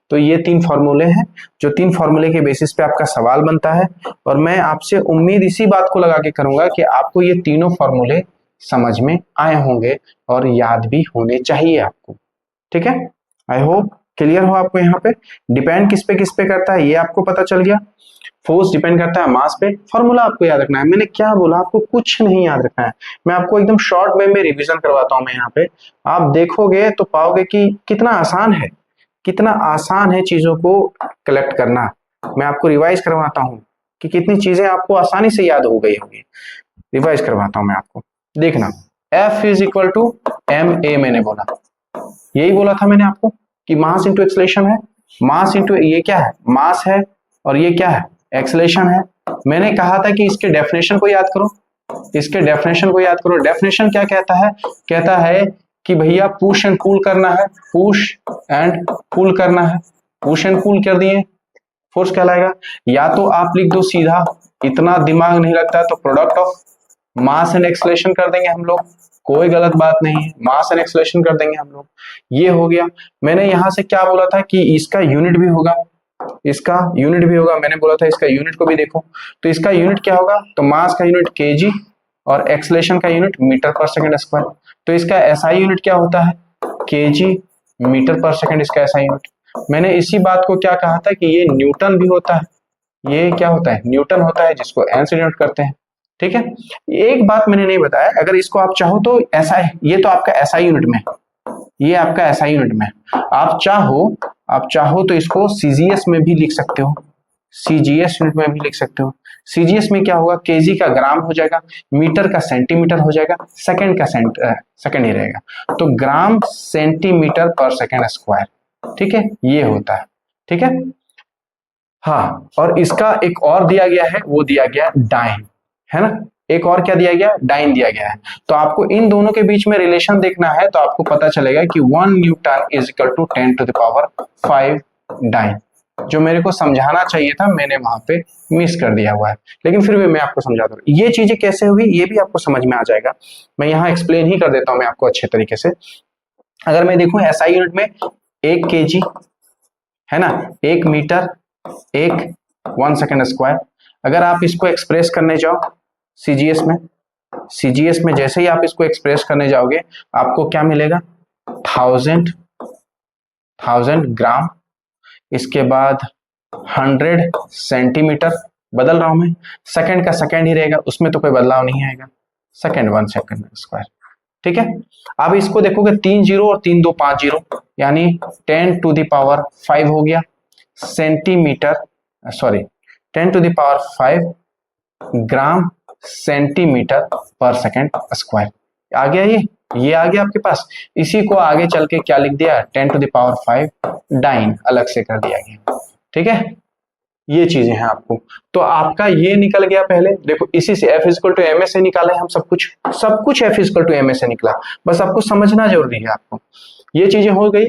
तो ये 3 फॉर्मूले हैं, जो 3 फॉर्मूले के बेसिस पे आपका सवाल बनता है, और मैं आपसे उम्मीद इसी बात को लगा के करूंगा कि आपको ये तीनों फॉर्मूले समझ में आए होंगे और याद भी होने चाहिए आपको। ठीक है, आई होप क्लियर हो आपको। यहाँ पे डिपेंड किस पे करता है ये आपको पता चल गया। फोर्स डिपेंड करता है मास पे। फॉर्मूला आपको याद रखना है, मैंने क्या बोला, आपको कुछ नहीं याद रखना है, मैं आपको एकदम शॉर्ट वे में रिवीजन करवाता हूँ। मैं यहाँ पे आप देखोगे तो पाओगे कि कितना आसान है, कितना आसान है चीजों को कलेक्ट करना। मैं आपको रिवाइज करवाता हूँ कि कितनी चीजें आपको आसानी से याद हो गई होंगी। रिवाइज करवाता हूँ मैं आपको, देखना। F is equal to M A, मैंने बोला, यही बोला था मैंने आपको कि मास इंटू एक्सेलरेशन है। मास इंटू ये क्या है, मास है, और ये क्या है, एक्सेलरेशन है। मैंने कहा था कि इसके डेफिनेशन को याद करो, इसके डेफिनेशन को याद करो। डेफिनेशन क्या कहता है, कहता है कि भैया पुश एंड पुल करना है, पुश एंड पुल करना है। पुश एंड पुल कर दिए, फोर्स कहलाएगा। या तो आप लिख दो सीधा, इतना दिमाग नहीं लगता तो product of mass and acceleration कर देंगे हम लोग, कोई गलत बात नहीं है, मास एंड एक्सेलरेशन कर देंगे हम लोग। ये हो गया। मैंने यहां से क्या बोला था कि इसका यूनिट भी होगा, इसका यूनिट भी होगा। मैंने बोला था इसका यूनिट को भी देखो, तो इसका यूनिट क्या होगा, तो मास का यूनिट केजी और एक्सेलरेशन का unit metre per second square. तो इसका एसआई यूनिट क्या होता है, केजी मीटर पर सेकंड, इसका एसआई यूनिट। मैंने इसी बात को क्या कहा था कि ये न्यूटन भी होता है, ये क्या होता है, न्यूटन होता है, जिसको एन से डिनोट करते हैं। ठीक है, एक बात मैंने नहीं बताया, अगर इसको आप चाहो तो एसआई, ये तो आपका एसआई यूनिट में, ये आपका एसआई यूनिट में, आप चाहो तो इसको सीजीएस में भी लिख सकते हो, सीजीएस यूनिट में भी लिख सकते हो। सीजीएस में क्या होगा, केजी का ग्राम हो जाएगा, मीटर का सेंटीमीटर हो जाएगा, सेकंड का सेकंड ही रहेगा, तो ग्राम सेंटीमीटर पर सेकंड स्क्वायर। ठीक है, ये होता है। ठीक है, हाँ, और इसका एक और दिया गया है, वो दिया गया डाइन, है ना, एक और क्या दिया गया, डाइन दिया गया है। तो आपको इन दोनों के बीच में रिलेशन देखना है, तो आपको पता चलेगा कि 1 newton is equal to 10 to the power 5 dyne. जो मेरे को समझाना चाहिए था मैंने वहां पे मिस कर दिया हुआ है, लेकिन फिर भी मैं आपको समझा दूं। ये चीजें कैसे होगी ये भी आपको समझ में आ जाएगा, मैं यहाँ एक्सप्लेन ही कर देता हूँ मैं आपको अच्छे तरीके से। अगर मैं देखूं एसआई यूनिट में 1 केजी है ना, 1 मीटर, 1 सेकंड स्क्वायर। अगर आप इसको एक्सप्रेस करने जाओ सीजीएस में जैसे ही आप इसको एक्सप्रेस करने जाओगे आपको क्या मिलेगा, 1000 ग्राम, इसके बाद 100 सेंटीमीटर, बदल रहा हूं मैं, सेकंड का सेकंड ही रहेगा, उसमें तो कोई बदलाव नहीं आएगा, सेकंड 1 सेकंड स्क्वायर। ठीक है, अब इसको देखोगे 3 जीरो और 3 2 5 जीरो, यानी 10 टू द पावर 5 हो गया centimetre, sorry 10 to the power 5 gram centimetre per second square. आ गया, ये आ गया आपके पास। इसी को आगे चल के क्या लिख दिया, 10 टू द पावर 5 डाइन अलग से कर दिया गया। ठीक है, ये चीजें हैं आपको। तो आपका ये निकल गया पहले, देखो इसी से F equal to M A से निकाले हम सब कुछ F equal to M A से निकला, बस आपको समझना जरूरी है आपको। ये चीजें हो गई।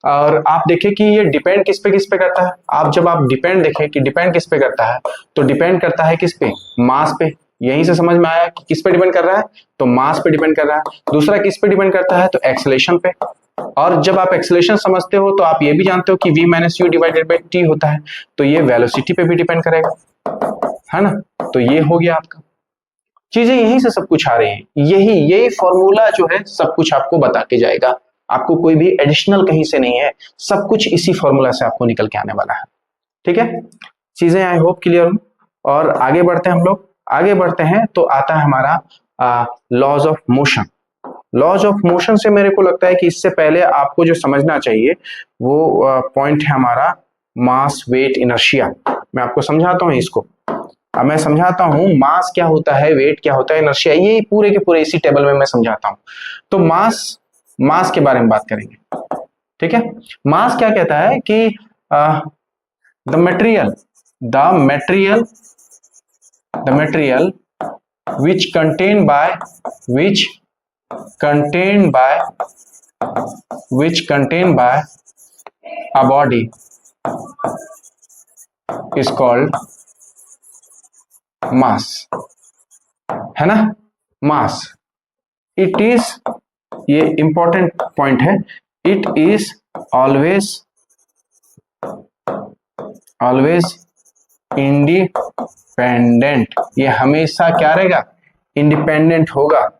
और आप देखें कि ये डिपेंड किस पे करता है। आप जब आप डिपेंड देखें कि डिपेंड किस पे करता है, तो डिपेंड करता है किस पे, मास पे। यहीं से समझ में आया कि किस पे डिपेंड कर रहा है, तो मास पे डिपेंड कर रहा है। दूसरा किस पे डिपेंड करता है, तो एक्सेलरेशन पे। और जब आप एक्सेलरेशन समझते हो तो आप ये भी जानते हो कि v minus you divided by T होता है, तो ये वेलोसिटी पे भी डिपेंड करेगा, है ना। तो ये हो गया आपका, चीजें यहीं से सब कुछ आ रही है, यही फॉर्मूला जो है सब कुछ आपको बता के जाएगा, आपको कोई भी एडिशनल कहीं से नहीं है, सब कुछ इसी फॉर्मूला से आपको निकल के आने वाला है। ठीक है, चीजें आई होप क्लियर हो। और आगे बढ़ते हैं हम लोग, आगे बढ़ते हैं तो आता है हमारा laws of motion. Laws of motion से मेरे को लगता है कि इससे पहले आपको जो समझना चाहिए वो पॉइंट है हमारा मास वेट इनर्शिया। मैं आपको समझाता हूँ इसको, अब मैं समझाता हूँ मास क्या होता है, वेट क्या होता है, इनर्शिया, ये पूरे के पूरे इसी टेबल में मैं समझाता हूँ। तो मास के बारे में बात करेंगे। ठीक है, मास क्या कहता है कि the material which contained by a body is called mass, है ना, mass। it is, ये इंपॉर्टेंट पॉइंट है, it is always इंडिपेंडेंट, ये हमेशा क्या रहेगा, इंडिपेंडेंट होगा।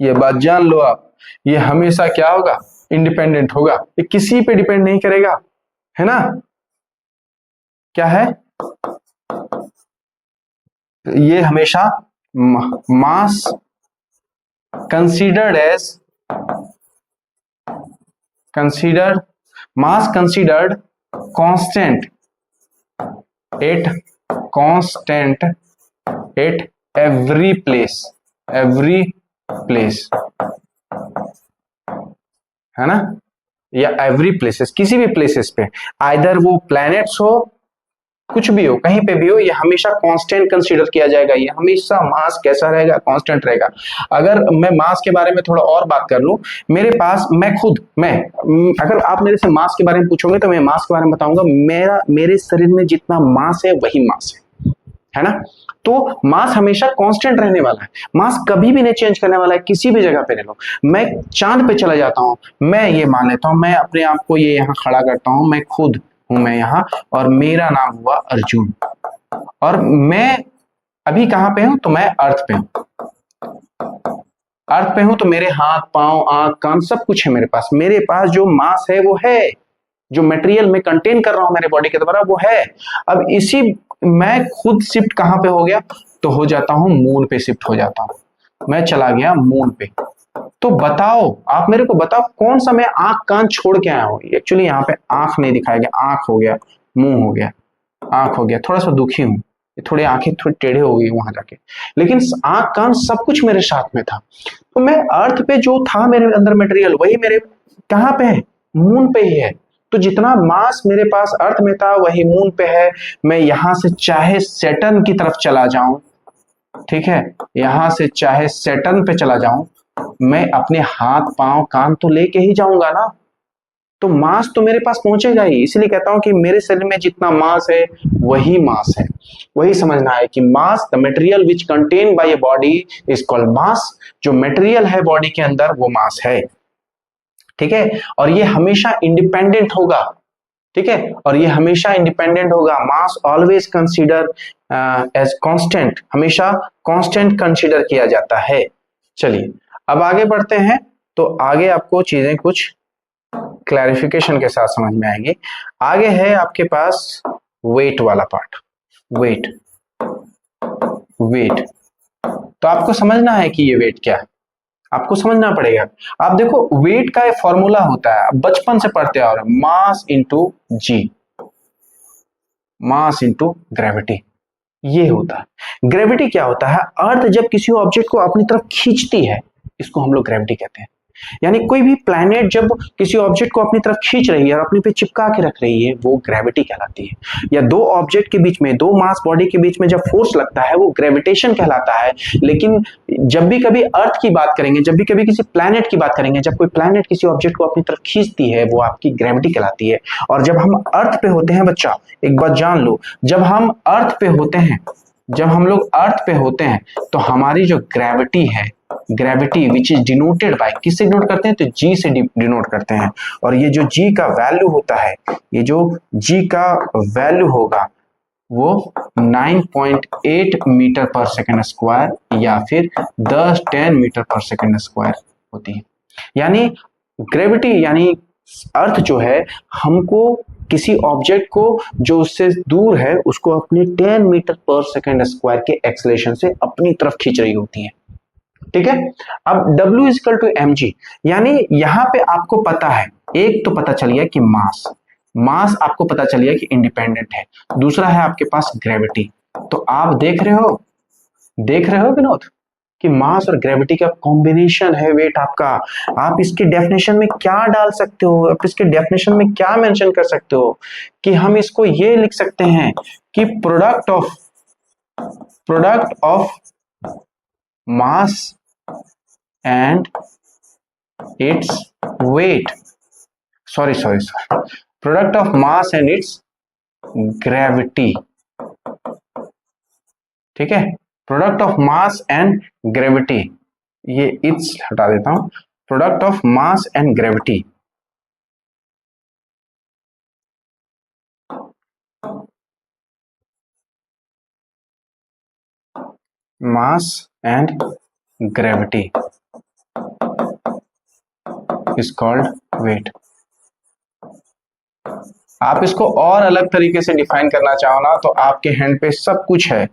ये बात जान लो आप, ये हमेशा क्या होगा, इंडिपेंडेंट होगा, ये किसी पे डिपेंड नहीं करेगा, है ना। क्या है, ये हमेशा mass considered constant at every place, है ना, या एवरी प्लेसेस, किसी भी प्लेसेस पे, आइदर वो प्लैनेट्स हो, कुछ भी हो, कहीं पे भी हो, ये हमेशा कांस्टेंट कंसीडर किया जाएगा, ये हमेशा मास कैसा रहेगा, कांस्टेंट रहेगा। अगर मैं मास के बारे में थोड़ा और बात कर लूं, मेरे पास अगर आप मेरे से मास के बारे में पूछोगे तो मैं मास के बारे में बताऊंगा, मेरे शरीर में जितना मास है वही मास है ना। तो मास हमेशा कांस्टेंट रहने वाला है, मास कभी भी नहीं चेंज करने वाला है, किसी भी जगह पे ले लो। मैं चांद पे चला जाता हूं, मैं ये मान लेता हूं, मैं अपने आप को ये यहाँ खड़ा करता हूं, मैं खुद हूं, मैं यहाँ, और मेरा नाम हुआ अर्जुन, और मैं अभी कहां पे हूं, तो मैं अर्थ पे हूं, तो मेरे हाथ पांव आंख कान सब कुछ है मेरे पास जो मास है वो है, जो मटेरियल में कंटेन कर रहा हूं मेरे बॉडी के द्वारा वो है। अब इसी मैं खुद शिफ्ट कहां पे हो गया, तो हो जाता हूं मून पे शिफ्ट हो जाता हूं, मैं चला गया मून पे। तो बताओ, आप मेरे को बताओ कौन सा मैं आंख कान छोड़ के आया हूं। एक्चुअली यहाँ पे आंख नहीं दिखाया गया, आंख हो गया, मुंह हो गया, आंख हो गया, थोड़ा सा दुखी हूं, थोड़ी आंखें थोड़ी टेढ़े हो गई वहां जाके, लेकिन आंख कान सब कुछ मेरे साथ में था। तो मैं अर्थ पे जो था मेरे अंदर मटेरियल, वही मेरे कहां पे है, मून पे ही है। तो जितना मास मेरे पास अर्थ में था वही मून पे है। मैं यहां से चाहे सैटर्न की तरफ चला जाऊं, ठीक है, यहां से चाहे सैटर्न पे चला जाऊं, मैं अपने हाथ पांव कान तो लेके ही जाऊंगा ना, तो मास तो मेरे पास पहुंचेगा ही। इसलिए कहता हूं कि मेरे शरीर में जितना मास है वही मास है, वही समझना है कि mass, the material which contain by a body is called mass. जो मटेरियल है बॉडी के अंदर वो मास है, ठीक है, और ये हमेशा इंडिपेंडेंट होगा, ठीक है, और ये हमेशा इंडिपेंडेंट होगा। मास ऑलवेज कंसीडर एज कांस्टेंट, हमेशा कांस्टेंट कंसीडर किया जाता है। चलिए अब आगे बढ़ते हैं, तो आगे आपको चीजें कुछ क्लैरिफिकेशन के साथ समझ में आएंगी। आगे है आपके पास वेट वाला पार्ट, वेट। तो आपको समझना है कि ये वेट क्या है, आपको समझना पड़ेगा। आप देखो वेट का एक फॉर्मूला होता है, आप बचपन से पढ़ते आ रहे हो, मास इंटू जी, मास इंटू ग्रेविटी, ये होता है। ग्रेविटी क्या होता है, अर्थ जब किसी ऑब्जेक्ट को अपनी तरफ खींचती है, इसको हम लोग ग्रेविटी कहते हैं। यानी कोई भी प्लैनेट जब किसी ऑब्जेक्ट को अपनी तरफ खींच रही है और अपने पे चिपका के रख रही है, वो ग्रेविटी कहलाती है। या दो ऑब्जेक्ट के बीच में, दो मास बॉडी के बीच में जब फोर्स लगता है वो ग्रेविटेशन कहलाता है। लेकिन जब भी कभी अर्थ की बात करेंगे, जब भी कभी किसी प्लैनेट की बात करेंगे, जब कोई प्लैनेट किसी ऑब्जेक्ट को अपनी तरफ खींचती है, वो आपकी ग्रेविटी कहलाती है। और जब हम अर्थ पे होते हैं, बच्चा एक बात जान लो, जब हम अर्थ पे होते हैं जब हम लोग अर्थ पे होते हैं तो हमारी जो ग्रेविटी है, gravity which is denoted by, किससे डिनोट करते हैं, तो जी से डिनोट करते हैं। और ये जो जी का वैल्यू होता है, ये जो जी का वैल्यू होगा वो 9.8 मीटर पर सेकेंड स्क्वायर या फिर 10 मीटर पर सेकेंड स्क्वायर होती है। यानी ग्रेविटी यानी अर्थ जो है हमको किसी ऑब्जेक्ट को जो उससे दूर है उसको अपने 10 मीटर पर सेकेंड स्क्वायर के एक्सेलरेशन से अपनी तरफ खींच रही होती है। ठीक है, अब W equal to M G, यानी यहां पे आपको पता है, एक तो पता चल गया कि मास आपको पता चल गया कि इंडिपेंडेंट है, दूसरा है आपके पास ग्रेविटी। तो आप देख रहे हो विनोद कि मास और ग्रेविटी का कॉम्बिनेशन है वेट आपका। आप इसके डेफिनेशन में क्या डाल सकते हो, आप इसके डेफिनेशन में क्या मेंशन कर सकते हो कि हम इसको ये लिख सकते हैं कि product of mass and its weight, sorry product of mass and its gravity. ठीक है, product of mass and gravity, ये इट्स हटा देता हूं, product of mass and gravity. Mass and gravity is called weight. आप इसको और अलग तरीके से डिफाइन करना चाहो ना तो आपके हैंड पे सब कुछ है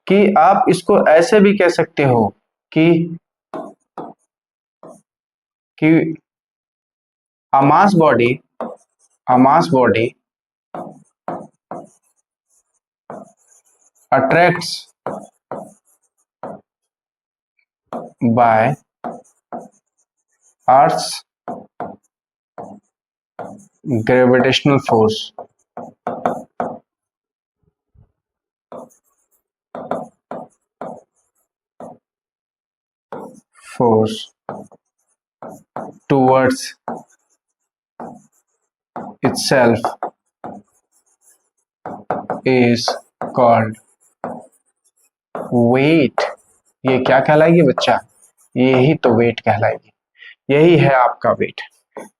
कि आप इसको ऐसे भी कह सकते हो कि a mass body attracts by Earth's gravitational force. Towards itself is called weight। ये क्या कहलाएगी बच्चा, यही तो वेट कहलाएगी, यही है आपका वेट।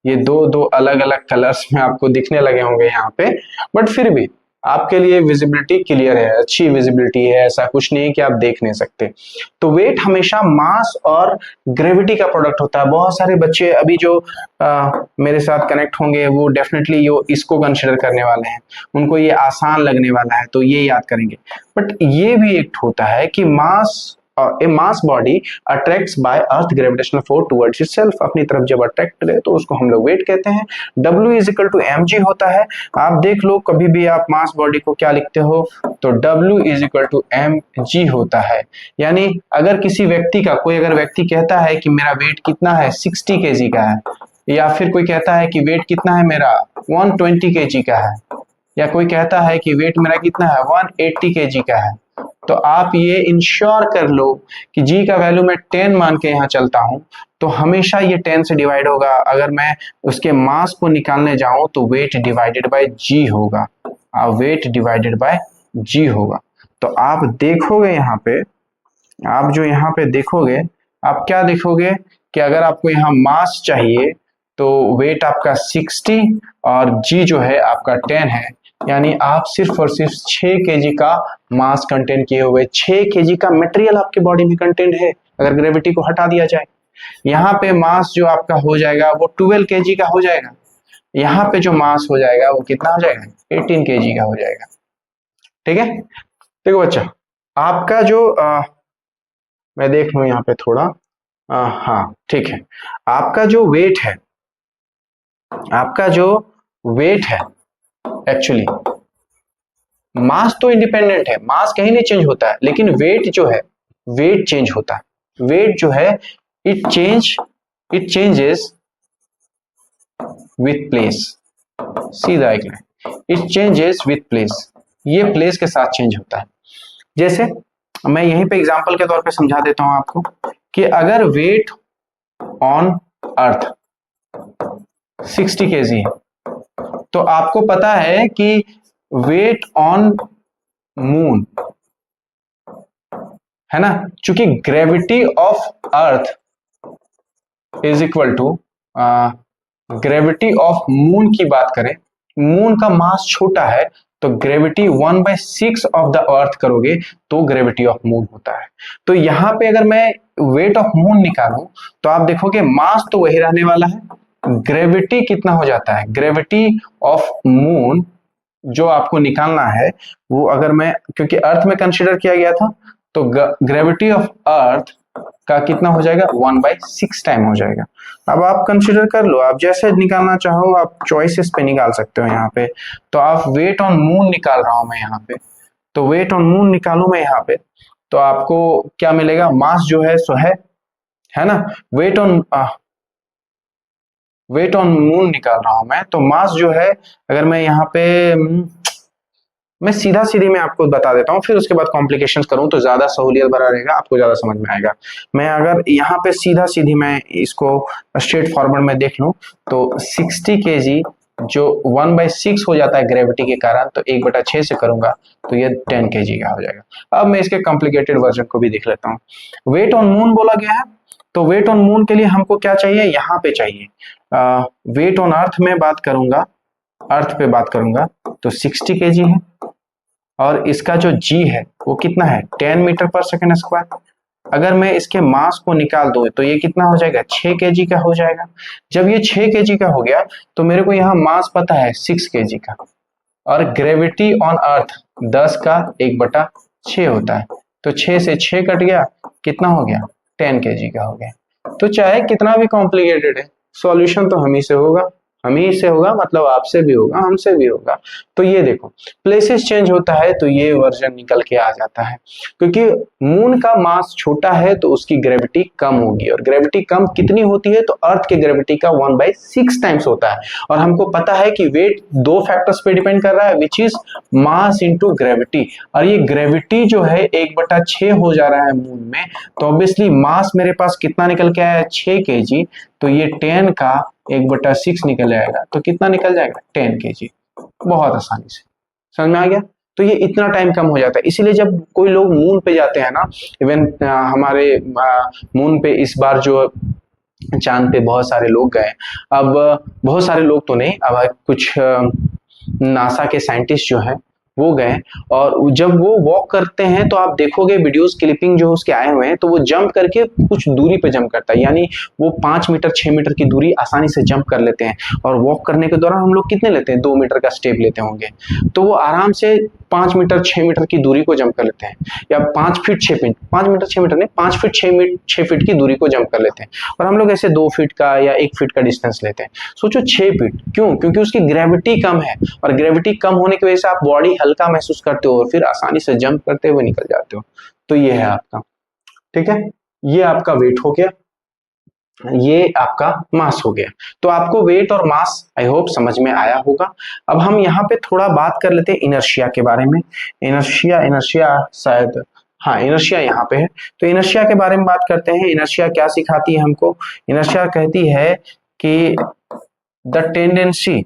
ये दो अलग अलग कलर्स में आपको दिखने लगे होंगे यहाँ पे, बट फिर भी आपके लिए विजिबिलिटी क्लियर है, अच्छी विजिबिलिटी है, ऐसा कुछ नहीं कि आप देख नहीं सकते। तो वेट हमेशा मास और ग्रेविटी का प्रोडक्ट होता है। बहुत सारे बच्चे अभी जो मेरे साथ कनेक्ट होंगे वो डेफिनेटली इसको कंसिडर करने वाले हैं, उनको ये आसान लगने वाला है तो ये याद करेंगे। बट ये भी एक होता है कि a mass body attracts by earth gravitational force towards itself, अपनी तरफ जब अट्रैक्ट करे तो उसको हम लोग वेट कहते हैं। W is equal to M G होता है। आप देख लो कभी भी आप मास बॉडी को क्या लिखते हो तो W is equal to M G होता है। यानी अगर किसी व्यक्ति का, कोई अगर व्यक्ति कहता है कि मेरा वेट कितना है 60 kg का है, या फिर कोई कहता है कि वेट कितना है मेरा 120 kg का है, या कोई कहता है कि वेट मेरा कितना है 180 kg का है, तो आप ये इंश्योर कर लो कि जी का वैल्यू मैं 10 मान के यहाँ चलता हूँ तो हमेशा ये 10 से डिवाइड होगा। अगर मैं उसके मास को निकालने जाऊं तो वेट डिवाइडेड बाय जी होगा, वेट डिवाइडेड बाय जी होगा। तो आप देखोगे यहाँ पे, आप जो यहाँ पे देखोगे, आप क्या देखोगे कि अगर आपको यहाँ मास चाहिए तो वेट आपका 60 और जी जो है आपका 10 है, यानी आप सिर्फ और सिर्फ 6 kg का मास कंटेन किए हुए, 6 kg का मटेरियल आपके बॉडी में कंटेंट है अगर ग्रेविटी को हटा दिया जाए। यहाँ पे मास जो आपका हो जाएगा वो 12 kg का हो जाएगा, यहाँ पे जो मास हो जाएगा वो कितना हो जाएगा 18 kg का हो जाएगा। ठीक है, देखो बच्चा आपका जो मैं देख लूं यहाँ पे थोड़ा, हाँ ठीक है, आपका जो वेट है, एक्चुअली मास तो इंडिपेंडेंट है, मास कहीं नहीं चेंज होता है, लेकिन वेट जो है वेट चेंज होता है। वेट जो है इट चेंजेस विथ प्लेस, सीधा एक इट चेंजेस विथ प्लेस, ये प्लेस के साथ चेंज होता है। जैसे मैं यहीं पे एग्जांपल के तौर पे समझा देता हूं आपको कि अगर वेट ऑन अर्थ 60 kg है तो आपको पता है कि वेट ऑन मून है ना, चूंकि gravity of earth is equal to gravity of moon की बात करें, मून का मास छोटा है तो ग्रेविटी 1/6 ऑफ द अर्थ करोगे तो ग्रेविटी ऑफ मून होता है। तो यहां पे अगर मैं वेट ऑफ मून निकालूं तो आप देखोगे मास तो वही रहने वाला है, ग्रेविटी कितना हो जाता है, ग्रेविटी ऑफ मून जो आपको निकालना है वो, अगर मैं, क्योंकि अर्थ में कंसीडर किया गया था, तो ग्रेविटी ऑफ अर्थ का कितना हो जाएगा, 1/6 टाइम हो जाएगा। अब आप कंसीडर कर लो, आप जैसे निकालना चाहो आप चॉइसेस पे निकाल सकते हो यहाँ पे। तो आप वेट ऑन मून निकाल रहा हूं मैं यहाँ पे, तो वेट ऑन मून निकालू मैं यहाँ पे, तो आपको क्या मिलेगा, मास जो है सो है ना, वेट ऑन मून निकाल रहा हूं मैं, तो मास जो है, अगर मैं यहाँ पे मैं सीधा सीधी मैं आपको बता देता हूँ, फिर उसके बाद कॉम्प्लिकेशंस करूँ तो ज्यादा सहूलियत भरा रहेगा, आपको ज्यादा समझ में आएगा। मैं अगर यहाँ पे सीधा सीधी मैं इसको स्ट्रेट फॉरवर्ड में देख लूँ तो 60 kg जो 1/6 हो जाता है ग्रेविटी के कारण, तो 1/6 से करूंगा तो ये 10 kg का हो जाएगा। अब मैं इसके कॉम्प्लिकेटेड वर्जन को भी देख लेता हूँ। वेट ऑन मून बोला गया है, तो वेट ऑन मून के लिए हमको क्या चाहिए, यहाँ पे चाहिए वेट ऑन अर्थ में बात करूंगा, अर्थ पे बात करूंगा तो 60 kg है, और इसका जो जी है वो कितना है, 10 मीटर पर सेकेंड स्क्वायर। अगर मैं इसके मास को निकाल दूं तो ये कितना हो जाएगा, 6 kg का हो जाएगा। जब ये 6 kg का हो गया तो मेरे को यहाँ मास पता है 6 kg का, और ग्रेविटी ऑन अर्थ 10 का 1/6 होता है, तो 6 से 6 कट गया, कितना हो गया, 10 kg का हो गया। तो चाहे कितना भी कॉम्प्लिकेटेड है, सॉल्यूशन तो हम ही से होगा, हम ही से होगा मतलब आपसे भी होगा, हमसे भी होगा। तो ये देखो प्लेसेस चेंज होता है तो ये वर्जन निकल के आ जाता है, क्योंकि मून का मास छोटा है तो उसकी ग्रेविटी कम होगी, और ग्रेविटी कम कितनी होती है, तो अर्थ के ग्रेविटी का 1/6 टाइम्स होता है। और हमको पता है कि वेट दो फैक्टर्स पे डिपेंड कर रहा है, which is mass into gravity, और ये ग्रेविटी जो है 1/6 हो जा रहा है मून में, तो ऑब्वियसली मास मेरे पास कितना निकल के आया, 6 kg, तो ये 10 का 1/6 निकल जाएगा, तो कितना निकल जाएगा, 10 kg। बहुत आसानी से समझ में आ गया। तो ये इतना टाइम कम हो जाता है, इसीलिए जब कोई लोग मून पे जाते हैं ना, इवन हमारे मून पे इस बार जो चांद पे बहुत सारे लोग गए, अब बहुत सारे लोग तो नहीं, अब कुछ नासा के साइंटिस्ट जो हैं वो गए, और जब वो वॉक करते हैं तो आप देखोगे वीडियोस क्लिपिंग जो उसके आए हुए हैं, तो वो जंप करके कुछ दूरी पे जंप करता है, यानी वो 5 मीटर 6 मीटर की दूरी आसानी से जंप कर लेते हैं। और वॉक करने के दौरान हम लोग कितने लेते हैं, 2 मीटर का स्टेप लेते होंगे, तो वो आराम से 5 मीटर 6 मीटर की दूरी को जंप कर लेते हैं, या 5 फीट 6 फीट, 5 मीटर 6 मीटर नहीं, 5 फीट 6 फीट की दूरी को जंप कर लेते हैं। और हम लोग ऐसे 2 फीट का या 1 फीट का डिस्टेंस लेते हैं। सोचो 6 फीट, क्यों, क्योंकि उसकी ग्रेविटी कम है, और ग्रेविटी कम होने की वजह से आप बॉडी हल्का महसूस करते हो और फिर आसानी से जंप करते हुए निकल जाते हो। तो ये है आपका, ठीक है, ये आपका वेट हो गया, ये आपका मास हो गया। तो आपको वेट और मास आई होप समझ में आया होगा। अब हम यहाँ पे थोड़ा बात कर लेते हैं इनर्शिया के बारे में। इनर्शिया शायद, हाँ इनर्शिया यहाँ पे है, तो इनर्शिया के बारे में बात करते हैं। इनर्शिया क्या सिखाती है हमको, इनर्शिया कहती है कि द टेंडेंसी,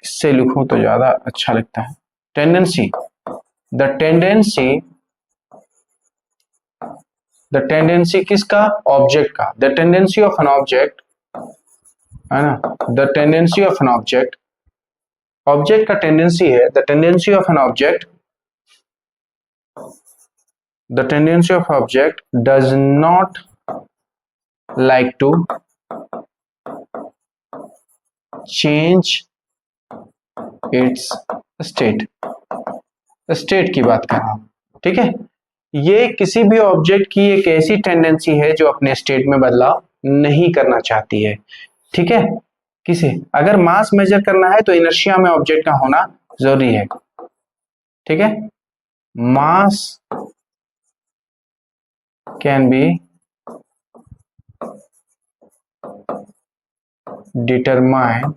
इससे लिखूं तो ज्यादा अच्छा लगता है, टेंडेंसी, द टेंडेंसी किसका, ऑब्जेक्ट का, the tendency of an object, है ना, the tendency of an object, object का टेंडेंसी है, the tendency of an object, the tendency of object does not like to change its state की बात कर रहा हूं, ठीक है। ये किसी भी ऑब्जेक्ट की एक ऐसी टेंडेंसी है जो अपने स्टेट में बदलाव नहीं करना चाहती है, ठीक है। किसे, अगर मास मेजर करना है तो इनर्शिया में ऑब्जेक्ट का होना जरूरी है, ठीक है। मास can be determined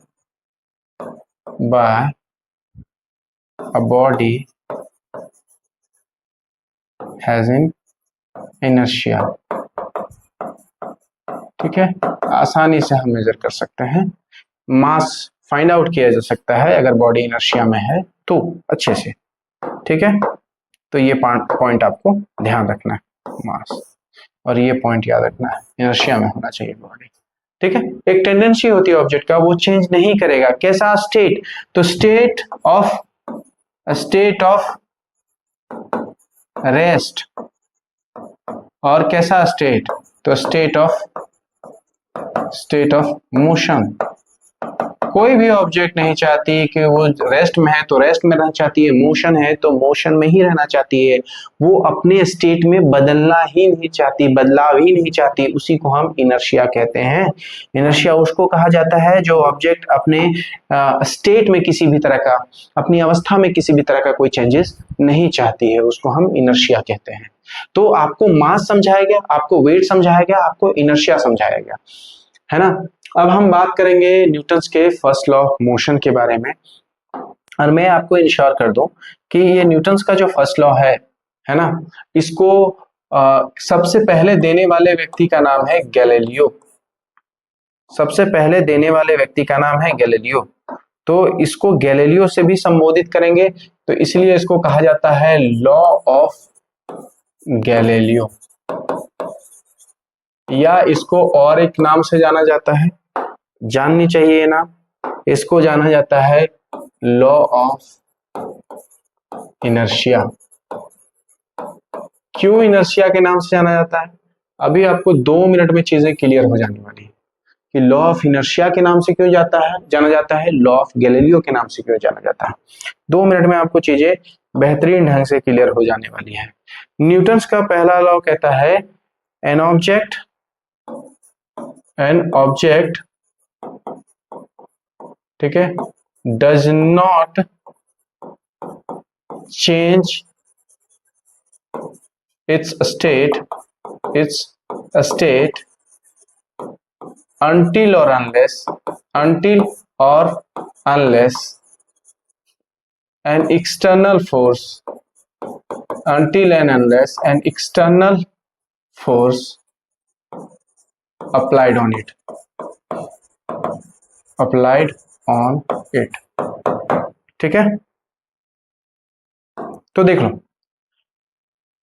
by a body has in inertia, ठीक है। आसानी से हम मेजर कर सकते हैं, मास फाइंड आउट किया जा सकता है अगर बॉडी इनर्शिया में है तो अच्छे से, ठीक है। तो ये पॉइंट आपको ध्यान रखना है, मास, और ये पॉइंट याद रखना है, इनर्शिया में होना चाहिए बॉडी। ठीक है, एक टेंडेंसी होती है ऑब्जेक्ट का, वो चेंज नहीं करेगा। कैसा स्टेट? तो स्टेट ऑफ रेस्ट। और कैसा स्टेट? तो स्टेट ऑफ मोशन। कोई भी ऑब्जेक्ट नहीं चाहती कि वो रेस्ट में है तो रेस्ट में रहना चाहती है, मोशन है तो मोशन में ही रहना चाहती है, वो अपने स्टेट में बदलना ही नहीं चाहती, बदलाव ही नहीं चाहती। उसी को हम इनर्शिया कहते हैं। इनर्शिया उसको कहा जाता है जो ऑब्जेक्ट अपने स्टेट में किसी भी तरह का, अपनी अवस्था में किसी भी तरह का कोई चेंजेस नहीं चाहती है, उसको हम इनर्शिया कहते हैं। तो आपको मास समझाया गया, आपको वेट समझाया गया, आपको इनर्शिया समझाया गया, है ना। अब हम बात करेंगे न्यूटन्स के फर्स्ट लॉ ऑफ मोशन के बारे में, और मैं आपको इंश्योर कर दूं कि ये न्यूटन्स का जो फर्स्ट लॉ है ना, इसको सबसे पहले देने वाले व्यक्ति का नाम है गैलीलियो। सबसे पहले देने वाले व्यक्ति का नाम है गैलीलियो। तो इसको गैलीलियो से भी संबोधित करेंगे, तो इसलिए इसको कहा जाता है लॉ ऑफ गैलीलियो, या इसको और एक नाम से जाना जाता है, जाननी चाहिए ना, इसको जाना जाता है लॉ ऑफ इनर्शिया। क्यों इनर्शिया के नाम से जाना जाता है? अभी आपको 2 मिनट में चीजें क्लियर हो जाने वाली है कि लॉ ऑफ इनर्शिया के नाम से क्यों जाना जाता है, लॉ ऑफ गैलीलियो के नाम से क्यों जाना जाता है। 2 मिनट में आपको चीजें बेहतरीन ढंग से क्लियर हो जाने वाली है। न्यूटन्स का पहला लॉ कहता है एन ऑब्जेक्ट, ठीक है, does not change its state until or unless an external force applied on it, ठीक है। तो देख लो,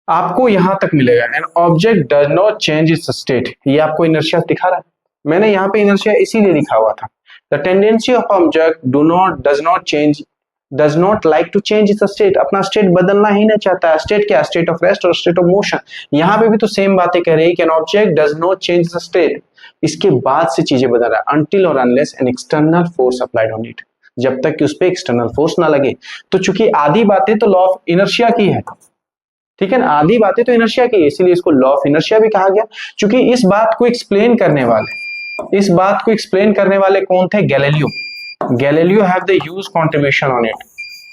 आपको यहां तक मिलेगा an object does not change its state, ये आपको इनर्शिया दिखा रहा है। मैंने यहाँ पे इनर्शिया इसीलिए लिखा हुआ था, the tendency of object does not like to change its state, अपना स्टेट बदलना ही नहीं चाहता है। स्टेट क्या? स्टेट ऑफ रेस्ट और स्टेट ऑफ मोशन। यहाँ पे भी तो सेम बातें कह रही है कि an object does not change the state, इसके बाद से चीजें बदल रहा है, अनटिल और unless N external force applied on it, जब तक कि उस पर एक्सटर्नल फोर्स ना लगे। तो चूंकि आधी बातें तो लॉ ऑफ इनर्शिया की है, ठीक है ना, आधी बातें तो इनर्शिया की है, इसीलिए इसको लॉ ऑफ इनर्शिया भी कहा गया। क्योंकि इस बात को एक्सप्लेन करने वाले कौन थे? Galileo have the huge contribution on it,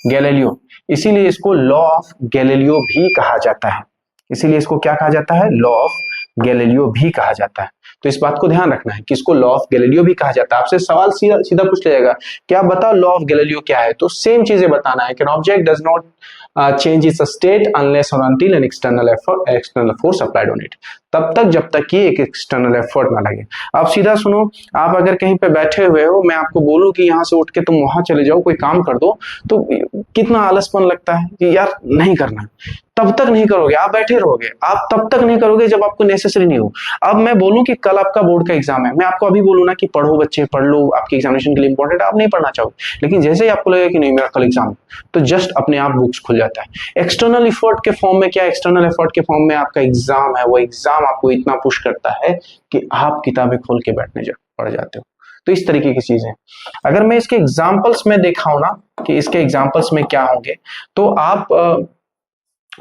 Galileo, इसीलिए इसको लॉ ऑफ गैलीलियो भी कहा जाता है। इसीलिए इसको क्या कहा जाता है? लॉ ऑफ गैलीलियो भी कहा जाता है। तो इस बात को ध्यान रखना है कि इसको लॉ ऑफ गैलीलियो भी कहा जाता है। आपसे सवाल सीधा पूछ लिया कि आप बताओ लॉ ऑफ गैलीलियो क्या है, तो सेम चीजें बताना है कि object does not change its state unless और until an external force applied on it, तब तक जब तक कि एक एक्सटर्नल एफर्ट ना लगे। आप सीधा सुनो, आप अगर कहीं पे बैठे हुए हो, मैं आपको बोलूं कि यहाँ से उठ के तुम वहां चले जाओ, कोई काम कर दो, तो कितना आलसपन लगता है कि यार नहीं करना, तब तक नहीं करोगे, आप बैठे रहोगे, आप तब तक नहीं करोगे जब आपको नेसेसरी नहीं हो। अब मैं बोलूं कि कल आपका बोर्ड का एग्जाम है, मैं आपको अभी बोलूं ना कि पढ़ो बच्चे, पढ़ लो, आपके एग्जामिनेशन के लिए इंपॉर्टेंट, आप नहीं पढ़ना चाहोगे, लेकिन जैसे ही आपको लगेगा कि नहीं मेरा कल एग्जाम, तो जस्ट अपने आप बुक्स खुल जाता है। एक्सटर्नल एफर्ट के फॉर्म में क्या? एक्सटर्नल एफर्ट के फॉर्म में आपका एग्जाम है, वो एग्जाम आपको इतना पुश करता है कि आप किताबें खोल के पढ़ जाते हो। तो इस तरीके की चीजें, अगर मैं इसके एग्जाम्पल्स में दिखाऊं ना कि इसके एग्जाम्पल्स में क्या होंगे, तो आप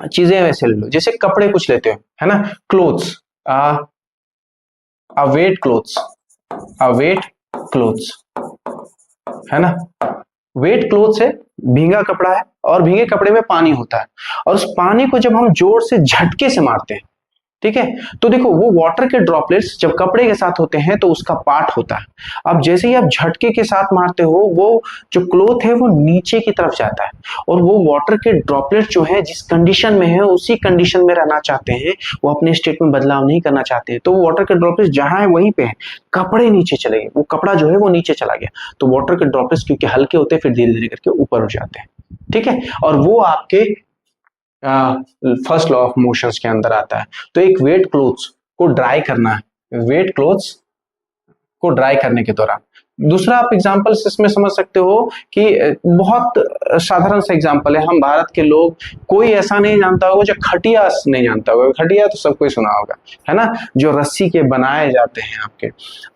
चीजें वैसे ले लो, जैसे कपड़े कुछ लेते हो, है ना, क्लोथ्स, वेट क्लोथ्स, है ना, वेट क्लोथ्स है, भींगा कपड़ा है, और भींगे कपड़े में पानी होता है, और उस पानी को जब हम जोर से झटके से मारते हैं, ठीक है, तो देखो वो वाटर के ड्रॉपलेट्स जब कपड़े के साथ होते हैं तो उसका पार्ट होता है। अब जैसे ही आप झटके के साथ मारते हो, वो जो क्लोथ है वो नीचे की तरफ जाता है, और वो वाटर के ड्रॉपलेट्स जो है जिस कंडीशन में है उसी कंडीशन में रहना चाहते हैं, वो अपने स्टेट में बदलाव नहीं करना चाहते हैं। तो वाटर के ड्रॉपलेट्स जहां है वहीं पे है, कपड़े नीचे चले गए, वो कपड़ा जो है वो नीचे चला गया, तो वाटर के ड्रॉपलेट्स क्योंकि हल्के होते हैं फिर धीरे धीरे करके ऊपर हो जाते हैं, ठीक है, और वो आपके फर्स्ट लॉ ऑफ मोशंस के अंदर आता है। तो एक वेट क्लोथ्स को ड्राई करना है, वेट क्लोथ्स को ड्राई करने के दौरान। दूसरा आप एग्जाम्पल इसमें समझ सकते हो कि बहुत साधारण सा एग्जाम्पल है, हम भारत के लोग कोई ऐसा नहीं जानता होगा जो खटिया नहीं जानता होगा। खटिया तो सब कोई सुना होगा, है ना, जो रस्सी के बनाए जाते हैं आपके।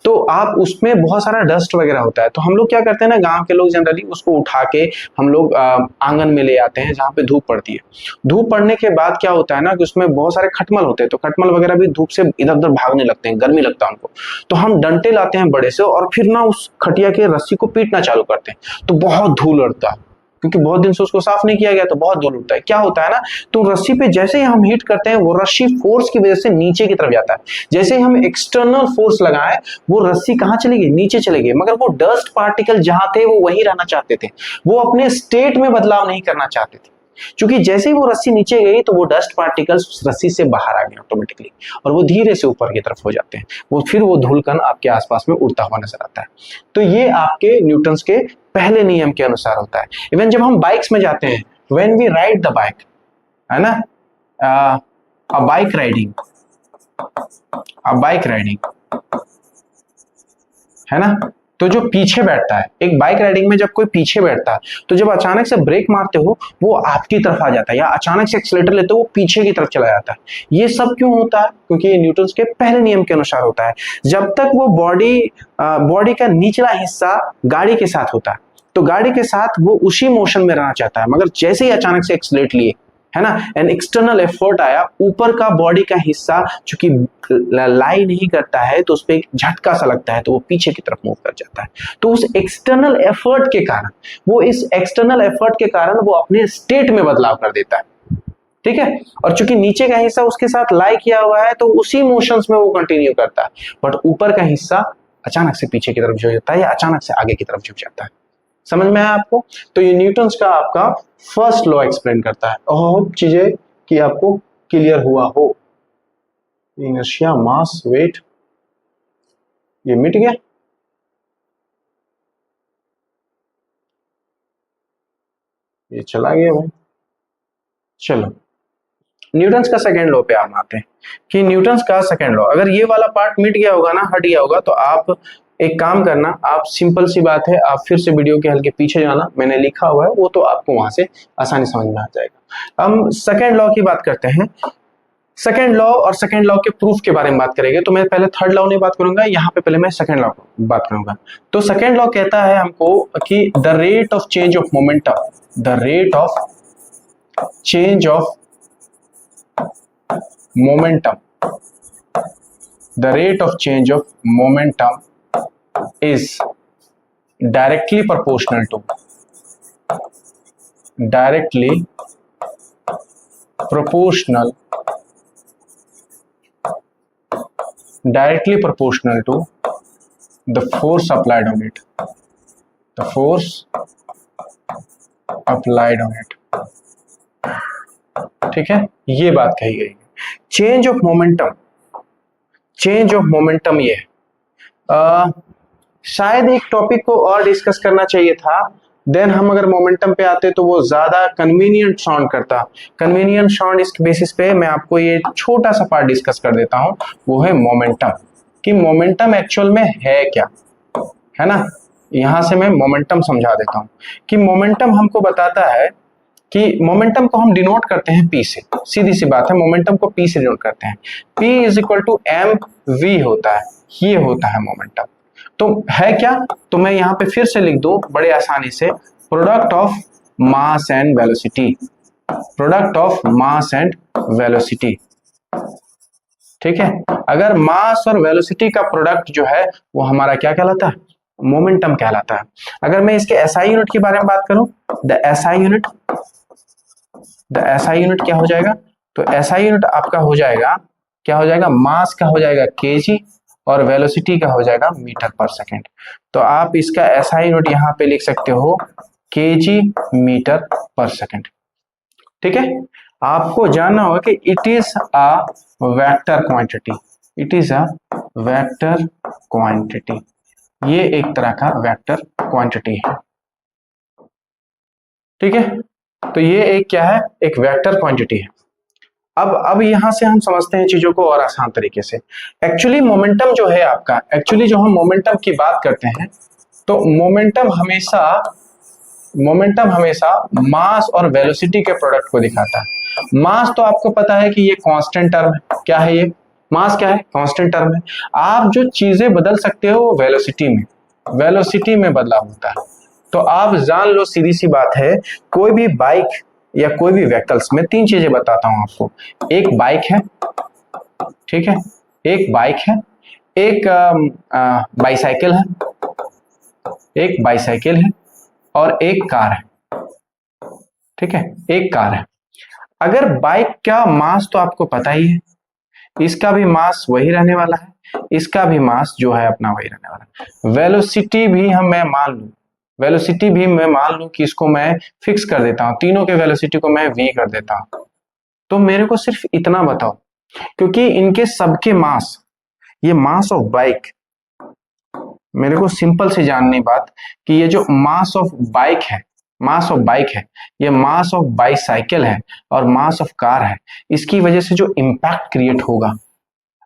तो आप उसमें बहुत सारा डस्ट वगैरह होता है, तो हम लोग क्या करते हैं ना, गांव के लोग जनरली उसको उठा के हम लोग आंगन में ले आते हैं जहाँ पे धूप पड़ती है। धूप पड़ने के बाद क्या होता है ना कि उसमें बहुत सारे खटमल होते हैं, तो खटमल वगैरह भी धूप से इधर उधर भागने लगते हैं, गर्मी लगता है उनको। तो हम डंटे लाते हैं बड़े से और फिर ना उस खटिया के रस्सी को पीटना चालू करते हैं, तो बहुत धूल उड़ता है, क्योंकि बहुत दिन से उसको साफ नहीं किया गया, तो बहुत धूल उड़ता है। क्या होता है ना, तो रस्सी पे जैसे ही हम हीट करते हैं, वो रस्सी फोर्स की वजह से नीचे की तरफ जाता है। जैसे ही हम एक्सटर्नल फोर्स लगाए, वो रस्सी कहाँ चली गई, नीचे चले गई। मगर वो डस्ट पार्टिकल जहां थे वो वहीं रहना चाहते थे, वो अपने स्टेट में बदलाव नहीं करना चाहते थे। क्योंकि जैसे ही वो रस्सी नीचे गई तो वो डस्ट पार्टिकल्स रस्सी से बाहर आ गए ऑटोमेटिकली, और वो धीरे से ऊपर की तरफ हो जाते हैं। वो फिर वो धूलकण आपके आसपास में उड़ता हुआ नजर आता है। तो ये आपके न्यूटन्स के पहले नियम के अनुसार होता है। इवन जब हम बाइक्स में जाते हैं, when we ride the bike, है ना, अ बाइक राइडिंग, है ना, तो जो पीछे बैठता है, एक बाइक राइडिंग में जब कोई पीछे बैठता है, तो जब अचानक से ब्रेक मारते हो वो आपकी तरफ आ जाता है, या अचानक से एक्सीलरेटर लेते हो वो पीछे की तरफ चला जाता है। ये सब क्यों होता है? क्योंकि ये न्यूटन्स के पहले नियम के अनुसार होता है। जब तक वो बॉडी का निचला हिस्सा गाड़ी के साथ होता है, तो गाड़ी के साथ वो उसी मोशन में रहना चाहता है। मगर जैसे ही अचानक से एक्सीलरेट लिए, है ना, एन एक्सटर्नल एफर्ट आया, ऊपर का बॉडी का हिस्सा चूंकि लाई नहीं करता है, तो उस पर एक झटका सा लगता है, तो वो पीछे की तरफ मूव कर जाता है। तो उस एक्सटर्नल एफर्ट के कारण, वो अपने स्टेट में बदलाव कर देता है। ठीक है, और चूंकि नीचे का हिस्सा उसके साथ लाई किया हुआ है, तो उसी मोशंस में वो कंटिन्यू करता है। बट ऊपर का हिस्सा अचानक से पीछे की तरफ झुक जाता है, या अचानक से आगे की तरफ झुक जाता है। समझ में आया आपको? तो ये न्यूटन्स का आपका फर्स्ट लॉ एक्सप्लेन करता है। और चीजें कि आपको क्लियर हुआ हो। इनर्शिया, मास, वेट, ये मिट गया। ये चला गया भाई। चलो, न्यूटन्स का सेकेंड लॉ पे हम आते हैं कि न्यूटन्स का सेकेंड लॉ, अगर ये वाला पार्ट मिट गया होगा ना, हट गया होगा, तो आप एक काम करना, आप सिंपल सी बात है, आप फिर से वीडियो के हल्के पीछे जाना, मैंने लिखा हुआ है वो, तो आपको वहां से आसानी समझ में आ जाएगा। हम सेकेंड लॉ की बात करते हैं। सेकेंड लॉ और सेकेंड लॉ के प्रूफ के बारे में बात करेंगे, तो मैं पहले थर्ड लॉ नहीं बात करूंगा, यहाँ पे पहले मैं सेकेंड लॉ बात करूंगा। तो सेकेंड लॉ कहता है हमको कि the rate of change of momentum, the rate of change of momentum, the rate of change of momentum is directly proportional to the force applied on it, ठीक है, ये बात कही गई। चेंज ऑफ मोमेंटम ये शायद एक टॉपिक को और डिस्कस करना चाहिए था, देन हम अगर मोमेंटम पे आते तो वो ज्यादा कन्वीनियंट साउंड करता। कन्वीनियंट साउंड इस बेसिस पे मैं आपको ये छोटा सा पार्ट डिस्कस कर देता हूं, वो है मोमेंटम, कि मोमेंटम एक्चुअल में है क्या, है ना। यहां से मैं मोमेंटम समझा देता हूं कि मोमेंटम हमको बताता है कि मोमेंटम को हम डिनोट करते हैं पी से। सीधी सी बात है, मोमेंटम को पी से डिनोट करते हैं। P is equal to M V होता है, ये होता है मोमेंटम। तो है क्या, तो मैं यहाँ पे फिर से लिख दूं बड़े आसानी से, product of mass and velocity, ठीक है। अगर मास और वेलोसिटी का प्रोडक्ट जो है वो हमारा क्या कहलाता है, मोमेंटम कहलाता है। अगर मैं इसके एसआई यूनिट के बारे में बात करूं, द एसआई यूनिट क्या हो जाएगा, तो एसआई यूनिट आपका हो जाएगा, क्या हो जाएगा, मास का हो जाएगा केजी और वेलोसिटी का हो जाएगा मीटर पर सेकेंड। तो आप इसका एसआई यूनिट यहाँ पे लिख सकते हो केजी मीटर पर सेकेंड, ठीक है। आपको जानना होगा कि it is a vector quantity, ये एक तरह का वेक्टर क्वांटिटी है, ठीक है। तो ये एक क्या है, एक वेक्टर क्वांटिटी है। अब यहां से हम समझते हैं चीजों को और आसान तरीके से। एक्चुअली मोमेंटम जो है आपका, एक्चुअली जो हम मोमेंटम की बात करते हैं तो मोमेंटम हमेशा मास और वेलोसिटी के प्रोडक्ट को दिखाता है। मास तो आपको पता है कि ये कांस्टेंट टर्म है। क्या है ये मास? क्या है? कांस्टेंट टर्म है। आप जो चीजें बदल सकते हो वो वेलोसिटी में बदलाव होता है। तो आप जान लो, सीधी सी बात है, कोई भी बाइक या कोई भी व्हीकल्स में तीन चीजें बताता हूं आपको। एक बाइक है, ठीक है, एक बाइक है, एक बाईसाइकिल है, एक बाईसाइकिल है और एक कार है। ठीक है, एक कार है। अगर बाइक का मास तो आपको पता ही है, इसका भी मास वही रहने वाला है, इसका भी मास जो है अपना वही रहने वाला है। वेलोसिटी भी मैं मान लूं कि इसको मैं फिक्स कर देता हूं, तीनों के वेलोसिटी को मैं v कर देता हूं। तो मेरे को सिर्फ इतना बताओ, क्योंकि इनके सबके मास, ये मास ऑफ बाइक, मेरे को सिंपल से जाननी बात कि ये जो मास ऑफ बाइक है, ये मास ऑफ बाईसाइकिल है और मास ऑफ कार है, इसकी वजह से जो इम्पैक्ट क्रिएट होगा,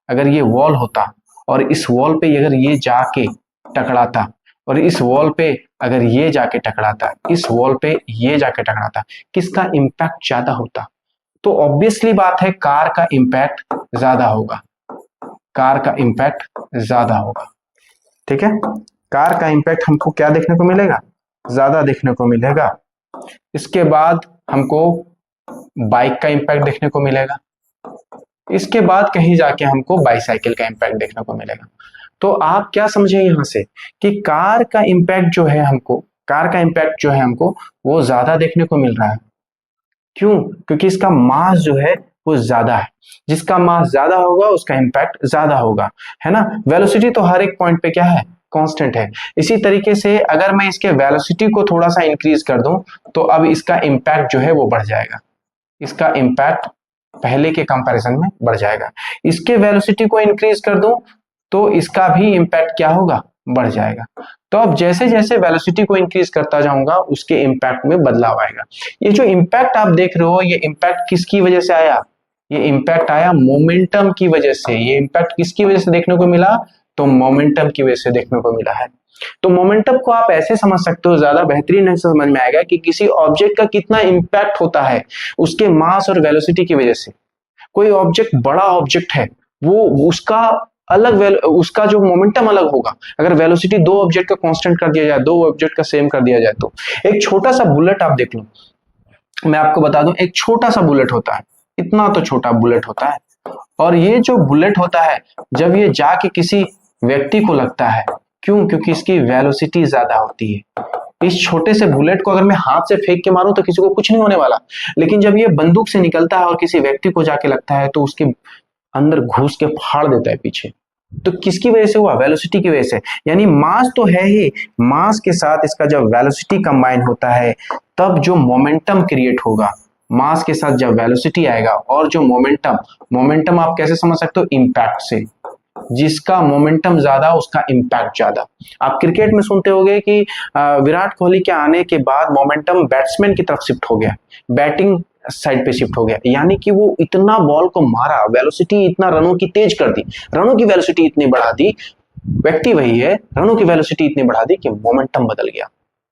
अगर ये वॉल होता और इस वॉल पे अगर ये जाके टकराता और इस वॉल पे अगर ये जाके टकराता, इस वॉल पे ये जाके टकराता, किसका इम्पैक्ट ज्यादा होता? तो ऑब्वियसली बात है कार का इम्पैक्ट ज्यादा होगा, कार का इम्पैक्ट ज्यादा होगा। ठीक है, कार का इम्पैक्ट हमको क्या देखने को मिलेगा? ज्यादा देखने को मिलेगा। इसके बाद हमको बाइक का इम्पैक्ट देखने को मिलेगा, इसके बाद कहीं जाके हमको बाईसाइकिल का इम्पैक्ट देखने को मिलेगा। तो आप क्या समझे यहां से कि कार का इम्पैक्ट जो है हमको वो ज्यादा देखने को मिल रहा है। क्यों? क्योंकि इसका मास जो है वो ज्यादा है, जिसका मास ज्यादा होगा उसका इम्पैक्ट ज्यादा होगा, है ना। वेलोसिटी तो हर एक पॉइंट पे क्या है? कांस्टेंट है। इसी तरीके से अगर मैं इसके वेलोसिटी को थोड़ा सा इंक्रीज कर दूं तो अब इसका इम्पैक्ट जो है वो बढ़ जाएगा, इसका इम्पैक्ट पहले के कंपैरिजन में बढ़ जाएगा। इसके वेलोसिटी को इंक्रीज कर दूं तो इसका भी इम्पैक्ट क्या होगा? बढ़ जाएगा। तो अब जैसे जैसे वेलोसिटी को इंक्रीज करता जाऊंगा उसके इम्पैक्ट में बदलाव आएगा। ये जो इम्पैक्ट आप देख रहे हो, ये इम्पैक्ट किसकी वजह से आया? ये इम्पैक्ट आया मोमेंटम की वजह से। ये इम्पैक्ट किसकी वजह से देखने को मिला? तो मोमेंटम की वजह से देखने को मिला है। तो मोमेंटम को आप ऐसे समझ सकते हो, ज्यादा बेहतरीन से समझ में आएगा कि किसी ऑब्जेक्ट का कितना इम्पैक्ट होता है उसके मास और वेलोसिटी की वजह से। कोई ऑब्जेक्ट बड़ा ऑब्जेक्ट है, वो उसका उसका जो मोमेंटम अलग होगा। अगर वेलोसिटी दो ऑब्जेक्ट का कांस्टेंट कर दिया जाए, दो ऑब्जेक्ट का सेम कर दिया जाए, तो एक छोटा सा बुलेट आप देख लो, मैं आपको बता दूं, एक छोटा सा बुलेट होता है, इतना तो छोटा बुलेट होता है, और ये जो बुलेट होता है जब ये जाके किसी व्यक्ति को लगता है, क्यों? क्योंकि इसकी वेलोसिटी ज्यादा होती है। इस छोटे से बुलेट को अगर मैं हाथ से फेंक के मारूं तो किसी को कुछ नहीं होने वाला, लेकिन जब ये बंदूक से निकलता है और किसी व्यक्ति को जाके लगता है तो उसके अंदर घुस के फाड़ देता है पीछे। तो किसकी वजह से हुआ? वेलोसिटी की वजह से। यानी मास तो है ही, मास के साथ इसका जब वेलोसिटी कंबाइन होता है तब जो मोमेंटम क्रिएट होगा, मास के साथ जब वेलोसिटी आएगा, और जो मोमेंटम आप कैसे समझ सकते हो? इंपैक्ट से। जिसका मोमेंटम ज्यादा उसका इंपैक्ट ज्यादा। आप क्रिकेट में सुनते होंगे कि विराट कोहली के आने के बाद मोमेंटम बैट्समैन की तरफ शिफ्ट हो गया, बैटिंग साइड पे शिफ्ट हो गया, यानी कि वो इतना बॉल को मारा, वेलोसिटी इतना रनों की तेज कर दी, रनों की वेलोसिटी इतनी बढ़ा दी, व्यक्ति वही है, रनों की वेलोसिटी इतनी बढ़ा दी कि मोमेंटम बदल गया,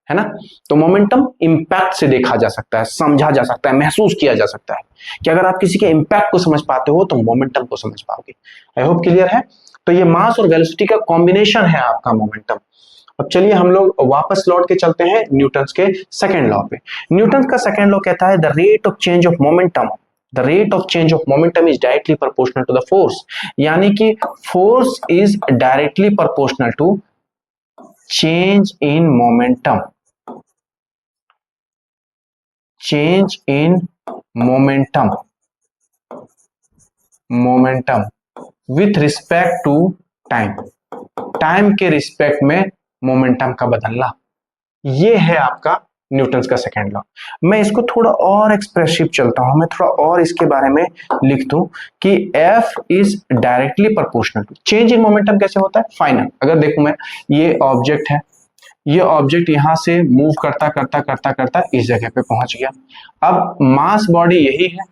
है ना। तो मोमेंटम इंपैक्ट से देखा जा सकता है, समझा जा सकता है, महसूस किया जा सकता है कि अगर आप किसी के इंपैक्ट को समझ पाते हो तो मोमेंटम को समझ पाओगे। आई होप क्लियर है। तो ये मास और वेलोसिटी का कॉम्बिनेशन है आपका मोमेंटम। अब चलिए हम लोग वापस लौट के चलते हैं न्यूटन्स के सेकेंड लॉ पे। न्यूटन्स का सेकेंड लॉ कहता है the rate of change of momentum, the rate of change of momentum is directly proportional to the force. यानी कि force is directly proportional to change in momentum, change in momentum with respect to time, time के respect में momentum का बदलना। ये है आपका Newton's का सेकेंड लॉ। मैं इसको थोड़ा और एक्सप्रेसिव चलता हूं, मैं थोड़ा और इसके बारे में लिख दूं कि F is directly proportional to change in momentum. कैसे होता है? फाइनल, अगर देखूं मैं, ये ऑब्जेक्ट है, ये ऑब्जेक्ट यहां से मूव करता करता करता करता इस जगह पे पहुंच गया। अब मास बॉडी यही है,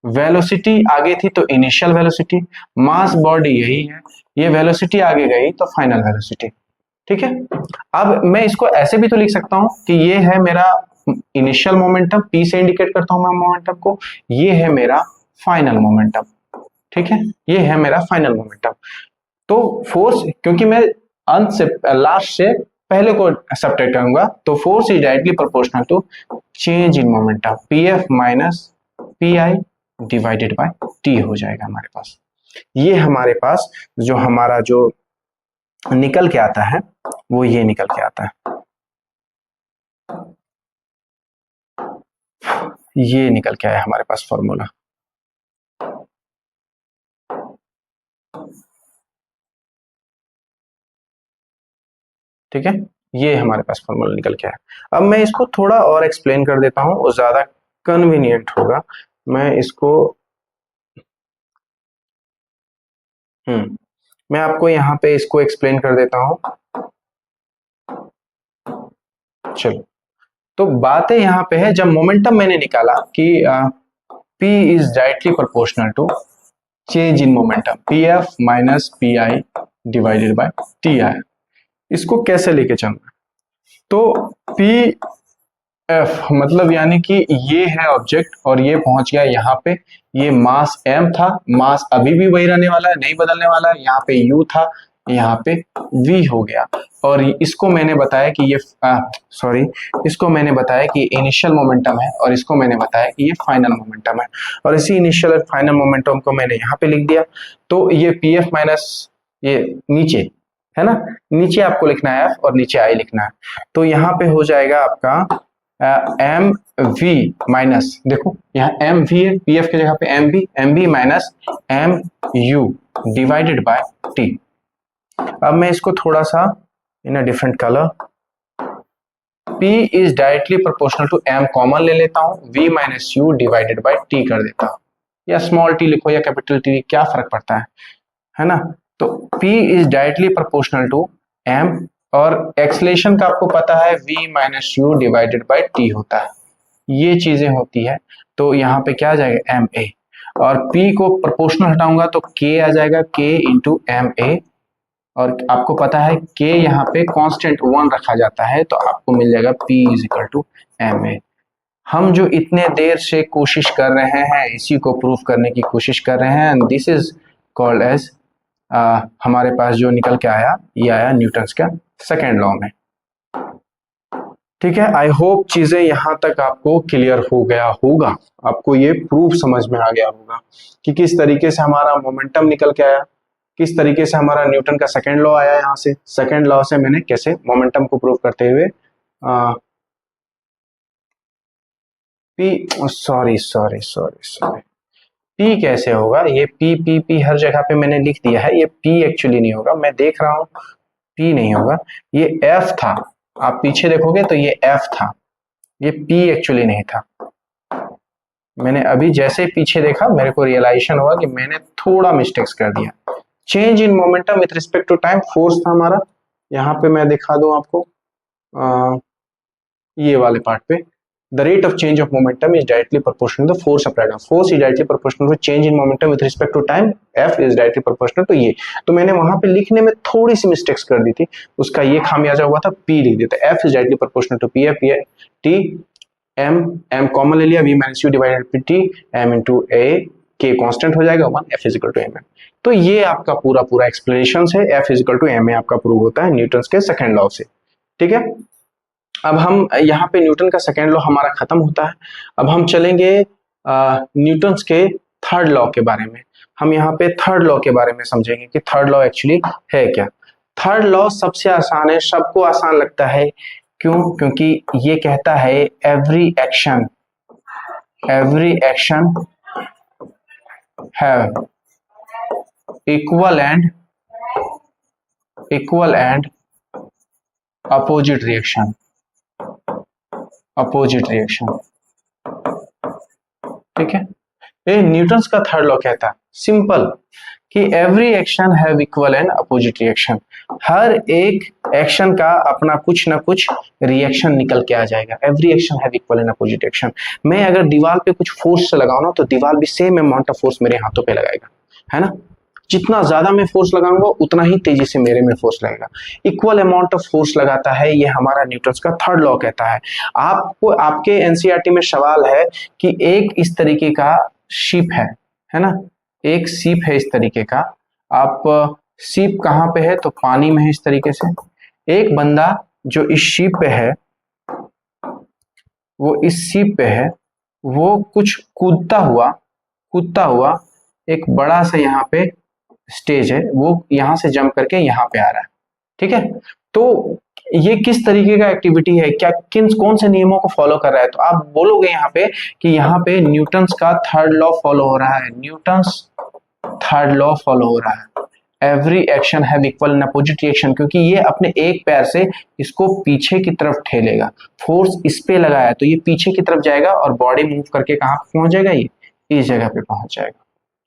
वेलोसिटी आगे थी तो इनिशियल वेलोसिटी, मास बॉडी यही है, ये वेलोसिटी आगे गई तो फाइनल वेलोसिटी। ठीक है, अब मैं इसको ऐसे भी तो लिख सकता हूं कि ये है मेरा इनिशियल मोमेंटम, पी से इंडिकेट करता हूं मैं मोमेंटम को, ये है मेरा फाइनल मोमेंटम। ठीक है, ये है मेरा फाइनल मोमेंटम। तो फोर्स, क्योंकि मैं अंत से लास्ट से पहले को सब्ट्रैक्ट करूंगा, तो force is directly proportional to change in momentum, P F minus P I divided by T हो जाएगा हमारे पास। ये हमारे पास जो हमारा जो निकल के आता है वो ये निकल के आता है, ये निकल के आया हमारे पास फॉर्मूला। ठीक है, ये हमारे पास फॉर्मूला निकल के आया। अब मैं इसको थोड़ा और एक्सप्लेन कर देता हूं, वो ज्यादा कन्वीनियंट होगा। मैं इसको मैं आपको यहाँ पे इसको एक्सप्लेन कर देता हूं। चलो, तो बातें यहाँ पे है, जब मोमेंटम मैंने निकाला कि P is directly proportional to change in momentum, P F minus P I divided by T I, इसको कैसे लेके चलना। तो पी एफ मतलब यानी कि ये है ऑब्जेक्ट और ये पहुंच गया यहाँ पे, ये मास एम था, मास अभी भी वही रहने वाला है, नहीं बदलने वाला है, यहाँ पे यू था, यहाँ पे v हो गया। और इसको मैंने बताया कि ये सॉरी, इसको मैंने बताया कि इनिशियल मोमेंटम है और इसको मैंने बताया कि ये फाइनल मोमेंटम है, और इसी इनिशियल और फाइनल मोमेंटम को मैंने यहाँ पे लिख दिया। तो ये पी एफ माइनस ये नीचे है ना, नीचे आपको लिखना है एफ और नीचे आई लिखना है, तो यहाँ पे हो जाएगा आपका एम वी माइनस, देखो यहाँ एम वी है, पी एफ की जगह पे m v minus m u divided by t. अब मैं इसको थोड़ा सा in a different colour, P is directly proportional to m common ले लेता हूं, v minus you divided by t कर देता हूं, या स्मॉल t लिखो या कैपिटल T, क्या फर्क पड़ता है ना। तो P is directly proportional to m, और एक्सलेशन का आपको पता है v minus you divided by t होता है, ये चीजें होती है। तो यहाँ पे क्या आ जाएगा एम ए, और P को प्रोपोर्शनल हटाऊंगा तो k आ जाएगा, k इंटू एम ए, और आपको पता है k यहाँ पे कांस्टेंट 1 रखा जाता है, तो आपको मिल जाएगा P is equal to M A. हम जो इतने देर से कोशिश कर रहे हैं, इसी को प्रूफ करने की कोशिश कर रहे हैं, and this is called as, हमारे पास जो निकल के आया, ये आया न्यूटन्स का सेकेंड लॉ में। ठीक है, आई होप चीजें यहाँ तक आपको क्लियर हो गया होगा, आपको ये प्रूफ समझ में आ गया होगा कि किस तरीके से हमारा मोमेंटम निकल के आया, किस तरीके से हमारा न्यूटन का सेकेंड लॉ आया, यहाँ से सेकेंड लॉ से मैंने कैसे मोमेंटम को प्रूव करते हुए पी कैसे होगा, ये पी हर जगह पे मैंने लिख दिया है, ये पी एक्चुअली नहीं होगा, मैं देख रहा हूँ पी नहीं होगा, ये एफ था, आप पीछे देखोगे तो ये एफ था, ये पी एक्चुअली नहीं था। मैंने अभी जैसे पीछे देखा मेरे को रियलाइजेशन हुआ कि मैंने थोड़ा मिस्टेक्स कर दिया। Change in momentum with respect to time force था हमारा, यहाँ पे मैं दिखा दूं आपको ये वाले पार्ट पे, the rate of change of momentum is directly proportional to the force applied on, force is directly proportional to change in momentum with respect to time, F is directly proportional to ये। तो मैंने वहां पे लिखने में थोड़ी सी mistakes कर दी थी, उसका ये खामियाजा हुआ था, पी लिख दिया था, F is directly proportional to P F T, M common ले लिया, v minus you divided by t, m into a, k constant हो जाएगा 1, F is equal to M M. तो ये आपका पूरा एक्सप्लेनेशन है, F is equal to M A आपका प्रूव होता है न्यूटन के सेकेंड लॉ से। ठीक है, अब हम यहाँ पे न्यूटन का सेकेंड लॉ हमारा खत्म होता है, अब हम चलेंगे न्यूटन के थर्ड लॉ के बारे में। हम यहाँ पे थर्ड लॉ के बारे में समझेंगे कि थर्ड लॉ एक्चुअली है क्या। थर्ड लॉ सबसे आसान है, सबको आसान लगता है, क्यों? क्योंकि ये कहता है every action have equal and opposite reaction। ठीक है, ये न्यूटन्स का थर्ड लॉ कहता है सिंपल कि every action have equal and opposite reaction, हर एक एक्शन का अपना कुछ ना कुछ रिएक्शन निकल के आ जाएगा। Every action have equal and opposite action. मैं अगर दीवार पे कुछ फोर्स से लगाऊं ना तो दीवार भी सेम अमाउंट ऑफ फोर्स मेरे हाथों पे लगाएगा, है ना। जितना ज्यादा मैं फोर्स लगाऊंगा उतना ही तेजी से मेरे में फोर्स लगेगा। इक्वल अमाउंट ऑफ फोर्स लगाता है, ये हमारा न्यूटन्स का थर्ड लॉ कहता है। आपको आपके एनसीईआरटी में सवाल है कि एक इस तरीके का शिप है ना, एक शिप है इस तरीके का। आप शिप कहाँ पे है, तो पानी में है इस तरीके से। एक बंदा जो इस शिप पे है, वो इस शिप पे है, वो कुछ कूदता हुआ एक बड़ा सा यहाँ पे स्टेज है, वो यहाँ से जंप करके यहाँ पे आ रहा है, ठीक है। तो ये किस तरीके का एक्टिविटी है, क्या कौन से नियमों को फॉलो कर रहा है, तो आप बोलोगे यहाँ पे कि यहाँ पे न्यूटन्स का थर्ड लॉ फॉलो हो रहा है। न्यूटन्स थर्ड लॉ फॉलो हो रहा है। Every action have equal and opposite reaction, क्योंकि ये अपने एक पैर से इसको पीछे की तरफ ठेलेगा, फोर्स इस पे लगाया तो ये पीछे की तरफ जाएगा और बॉडी मूव करके कहाँ पहुंच जाएगा, ये इस जगह पे पहुंच जाएगा,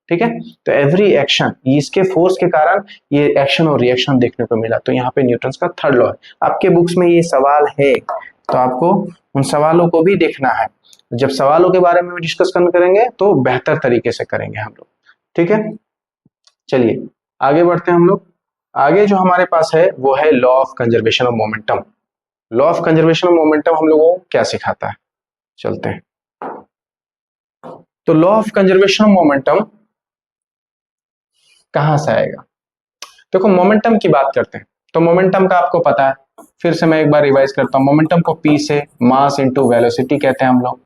ठीक है। तो एवरी एक्शन, इसके फोर्स के कारण ये एक्शन और रिएक्शन देखने को मिला। तो यहाँ पे न्यूटन्स का थर्ड लॉ है। आपके बुक्स में ये सवाल है तो आपको उन सवालों को भी देखना है। जब सवालों के बारे में डिस्कस करेंगे तो बेहतर तरीके से करेंगे हम लोग, ठीक है। चलिए आगे बढ़ते हैं हम लोग। आगे जो हमारे पास है वो है law of conservation of momentum. Law of conservation of momentum हम लोगों को क्या सिखाता है, चलते हैं। तो law of conservation of momentum कहां से आएगा, देखो मोमेंटम की बात करते हैं तो मोमेंटम का आपको पता है, फिर से मैं एक बार रिवाइज करता हूं। मोमेंटम को पी से मास इनटू वेलोसिटी कहते हैं हम लोग।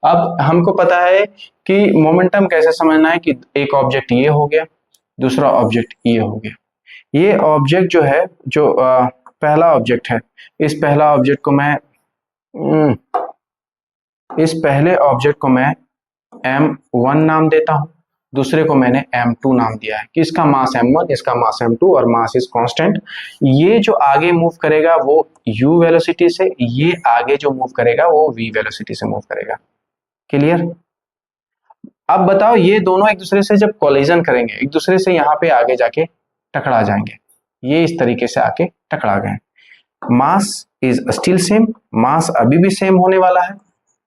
अब हमको पता है कि मोमेंटम कैसे समझना है कि एक ऑब्जेक्ट ये हो गया, दूसरा ऑब्जेक्ट ये हो गया। ये ऑब्जेक्ट जो है, जो पहला ऑब्जेक्ट है, इस पहला ऑब्जेक्ट को मैं इस पहले ऑब्जेक्ट को मैं m1 नाम देता हूं, दूसरे को मैंने m2 नाम दिया है कि इसका मास m1, इसका मास m2 और मास इज कांस्टेंट। ये जो आगे मूव करेगा वो u वेलोसिटी से, ये आगे जो मूव करेगा वो v वेलोसिटी से मूव करेगा। क्लियर। अब बताओ ये दोनों एक दूसरे से जब कोलिजन करेंगे, एक दूसरे से यहाँ पे आगे जाके टकरा जाएंगे, ये इस तरीके से आके टकरा गए। मास इज स्टिल सेम, मास अभी भी सेम होने वाला है,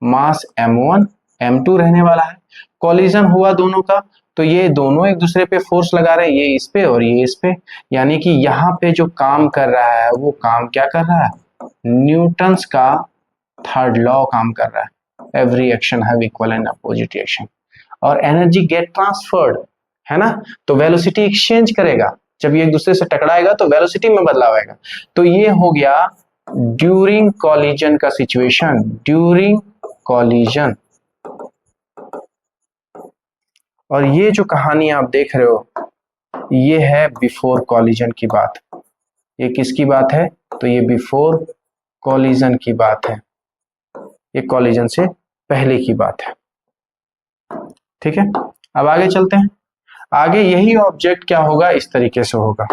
मास m1 m2 रहने वाला है। कोलिजन हुआ दोनों का तो ये दोनों एक दूसरे पे फोर्स लगा रहे हैं, ये इस पे और ये इस पे, यानी कि यहाँ पे जो काम कर रहा है वो काम क्या कर रहा है, न्यूटन्स का थर्ड लॉ काम कर रहा है। Every action have equal and opposite reaction. और एनर्जी गेट ट्रांसफर्ड, है ना, तो वेलोसिटी एक्सचेंज करेगा। जब ये एक दूसरे से टकराएगा तो वेलोसिटी में बदलाव आएगा। तो ये हो गया ड्यूरिंग कॉलिजन का सिचुएशन, ड्यूरिंग कॉलिजन। और ये जो कहानी आप देख रहे हो ये है बिफोर कॉलिजन की बात। ये किसकी बात है, तो ये बिफोर कॉलिजन की बात है, ये कॉलिजन से पहले की बात है, ठीक है। अब आगे चलते हैं। आगे यही ऑब्जेक्ट क्या होगा, इस तरीके से होगा।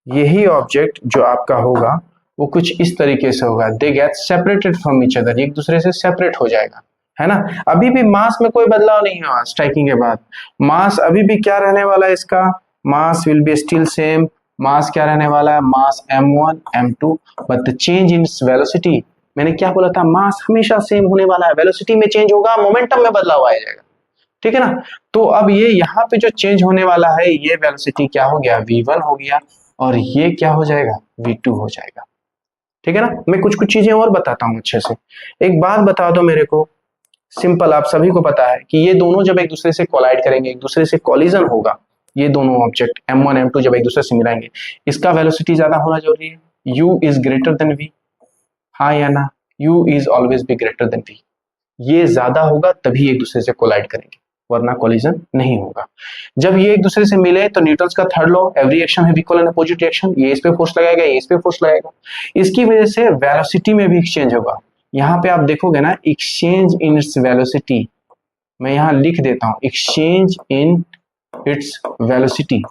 यही ऑब्जेक्ट जो आपका होगा वो कुछ इस तरीके से होगा। They get separated from each other, एक दूसरे से सेपरेट हो जाएगा, है ना। अभी भी मास में कोई बदलाव नहीं हुआ स्ट्राइकिंग के बाद। मास अभी भी क्या रहने वाला है, इसका mass will be still same. Mass क्या रहने वाला है, mass m1 m2, but the change in velocity, मैंने क्या बोला था, मास हमेशा सेम होने वाला है, वेलोसिटी में चेंज होगा, मोमेंटम में बदलाव आ जाएगा, ठीक है ना। तो अब ये यहाँ पे जो चेंज होने वाला है, ये वेलोसिटी क्या हो गया, v1 हो गया, और ये क्या हो जाएगा, v2 हो जाएगा, ठीक है ना। मैं कुछ कुछ चीजें और बताता हूँ अच्छे से। एक बात बता दो मेरे को, सिंपल, आप सभी को पता है कि ये दोनों जब एक दूसरे से कोलाइड करेंगे, एक दूसरे से कॉलिजन होगा, ये दोनों ऑब्जेक्ट m1 m2 जब एक दूसरे से मिलाएंगे, इसका वेलोसिटी ज्यादा होना जरूरी है। u is greater than v, हाँ या ना, u is always be greater than v। ये ज्यादा होगा तभी एक दूसरे से कोलाइड करेंगे, वरना कोलिजन नहीं होगा। जब ये एक दूसरे से मिले तो न्यूटन्स का third law, every action have equal and opposite reaction, ये इस पे फोर्स लगाएगा, ये इस पे फोर्स लगाएगा, इसकी वजह से वेलोसिटी में भी एक्सचेंज होगा। यहाँ पे आप देखोगे ना, एक्सचेंज इन इट्स वेलोसिटी, मैं यहाँ लिख देता हूँ एक्सचेंज इन इट्स वेलोसिटी।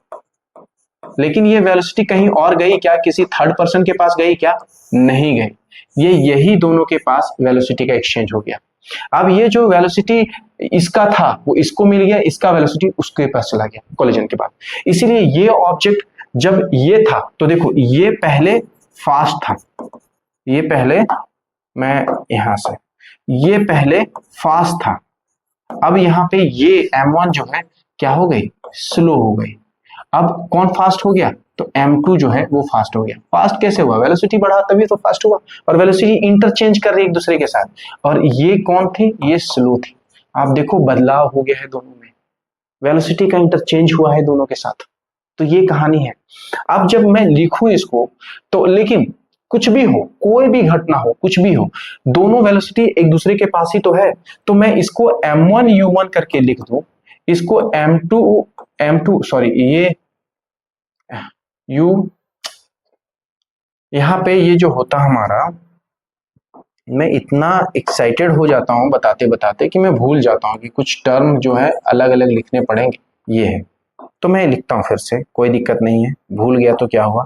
लेकिन ये वेलोसिटी कहीं और गई क्या, किसी थर्ड पर्सन के पास गई क्या, नहीं गई, ये यही दोनों के पास वेलोसिटी का एक्सचेंज हो गया। अब ये जो वेलोसिटी इसका था वो इसको मिल गया, इसका वेलोसिटी उसके पास चला गया कोलिजन के बाद। इसीलिए ये ऑब्जेक्ट जब ये था तो देखो ये पहले फास्ट था, ये पहले, मैं यहां से, ये पहले फास्ट था, अब यहाँ पे ये M1 जो है क्या हो गई, स्लो हो गई। अब कौन फास्ट हो गया, तो M2 जो है वो फास्ट हो गया। फास्ट कैसे हुआ, वेलोसिटी बढ़ा तभी तो फास्ट हुआ, और वेलोसिटी इंटरचेंज कर रही है एक दूसरे के साथ, और ये कौन थी, ये स्लो थी। आप देखो बदलाव हो गया है दोनों में, वेलोसिटी का इंटरचेंज हुआ है दोनों के साथ। तो ये कहानी है। अब जब मैं लिखूं इसको तो, लेकिन कुछ भी हो, कोई भी घटना हो, कुछ भी हो, दोनों वेलोसिटी एक दूसरे के पास ही तो है, तो मैं इसको M1 U1 करके लिख दूं, इसको M2 सॉरी, ये U, यहाँ पे ये जो होता हमारा, मैं इतना एक्साइटेड हो जाता हूँ बताते बताते कि मैं भूल जाता हूँ कि कुछ टर्म जो है अलग अलग लिखने पड़ेंगे। ये है, तो मैं लिखता हूँ फिर से, कोई दिक्कत नहीं है, भूल गया तो क्या हुआ,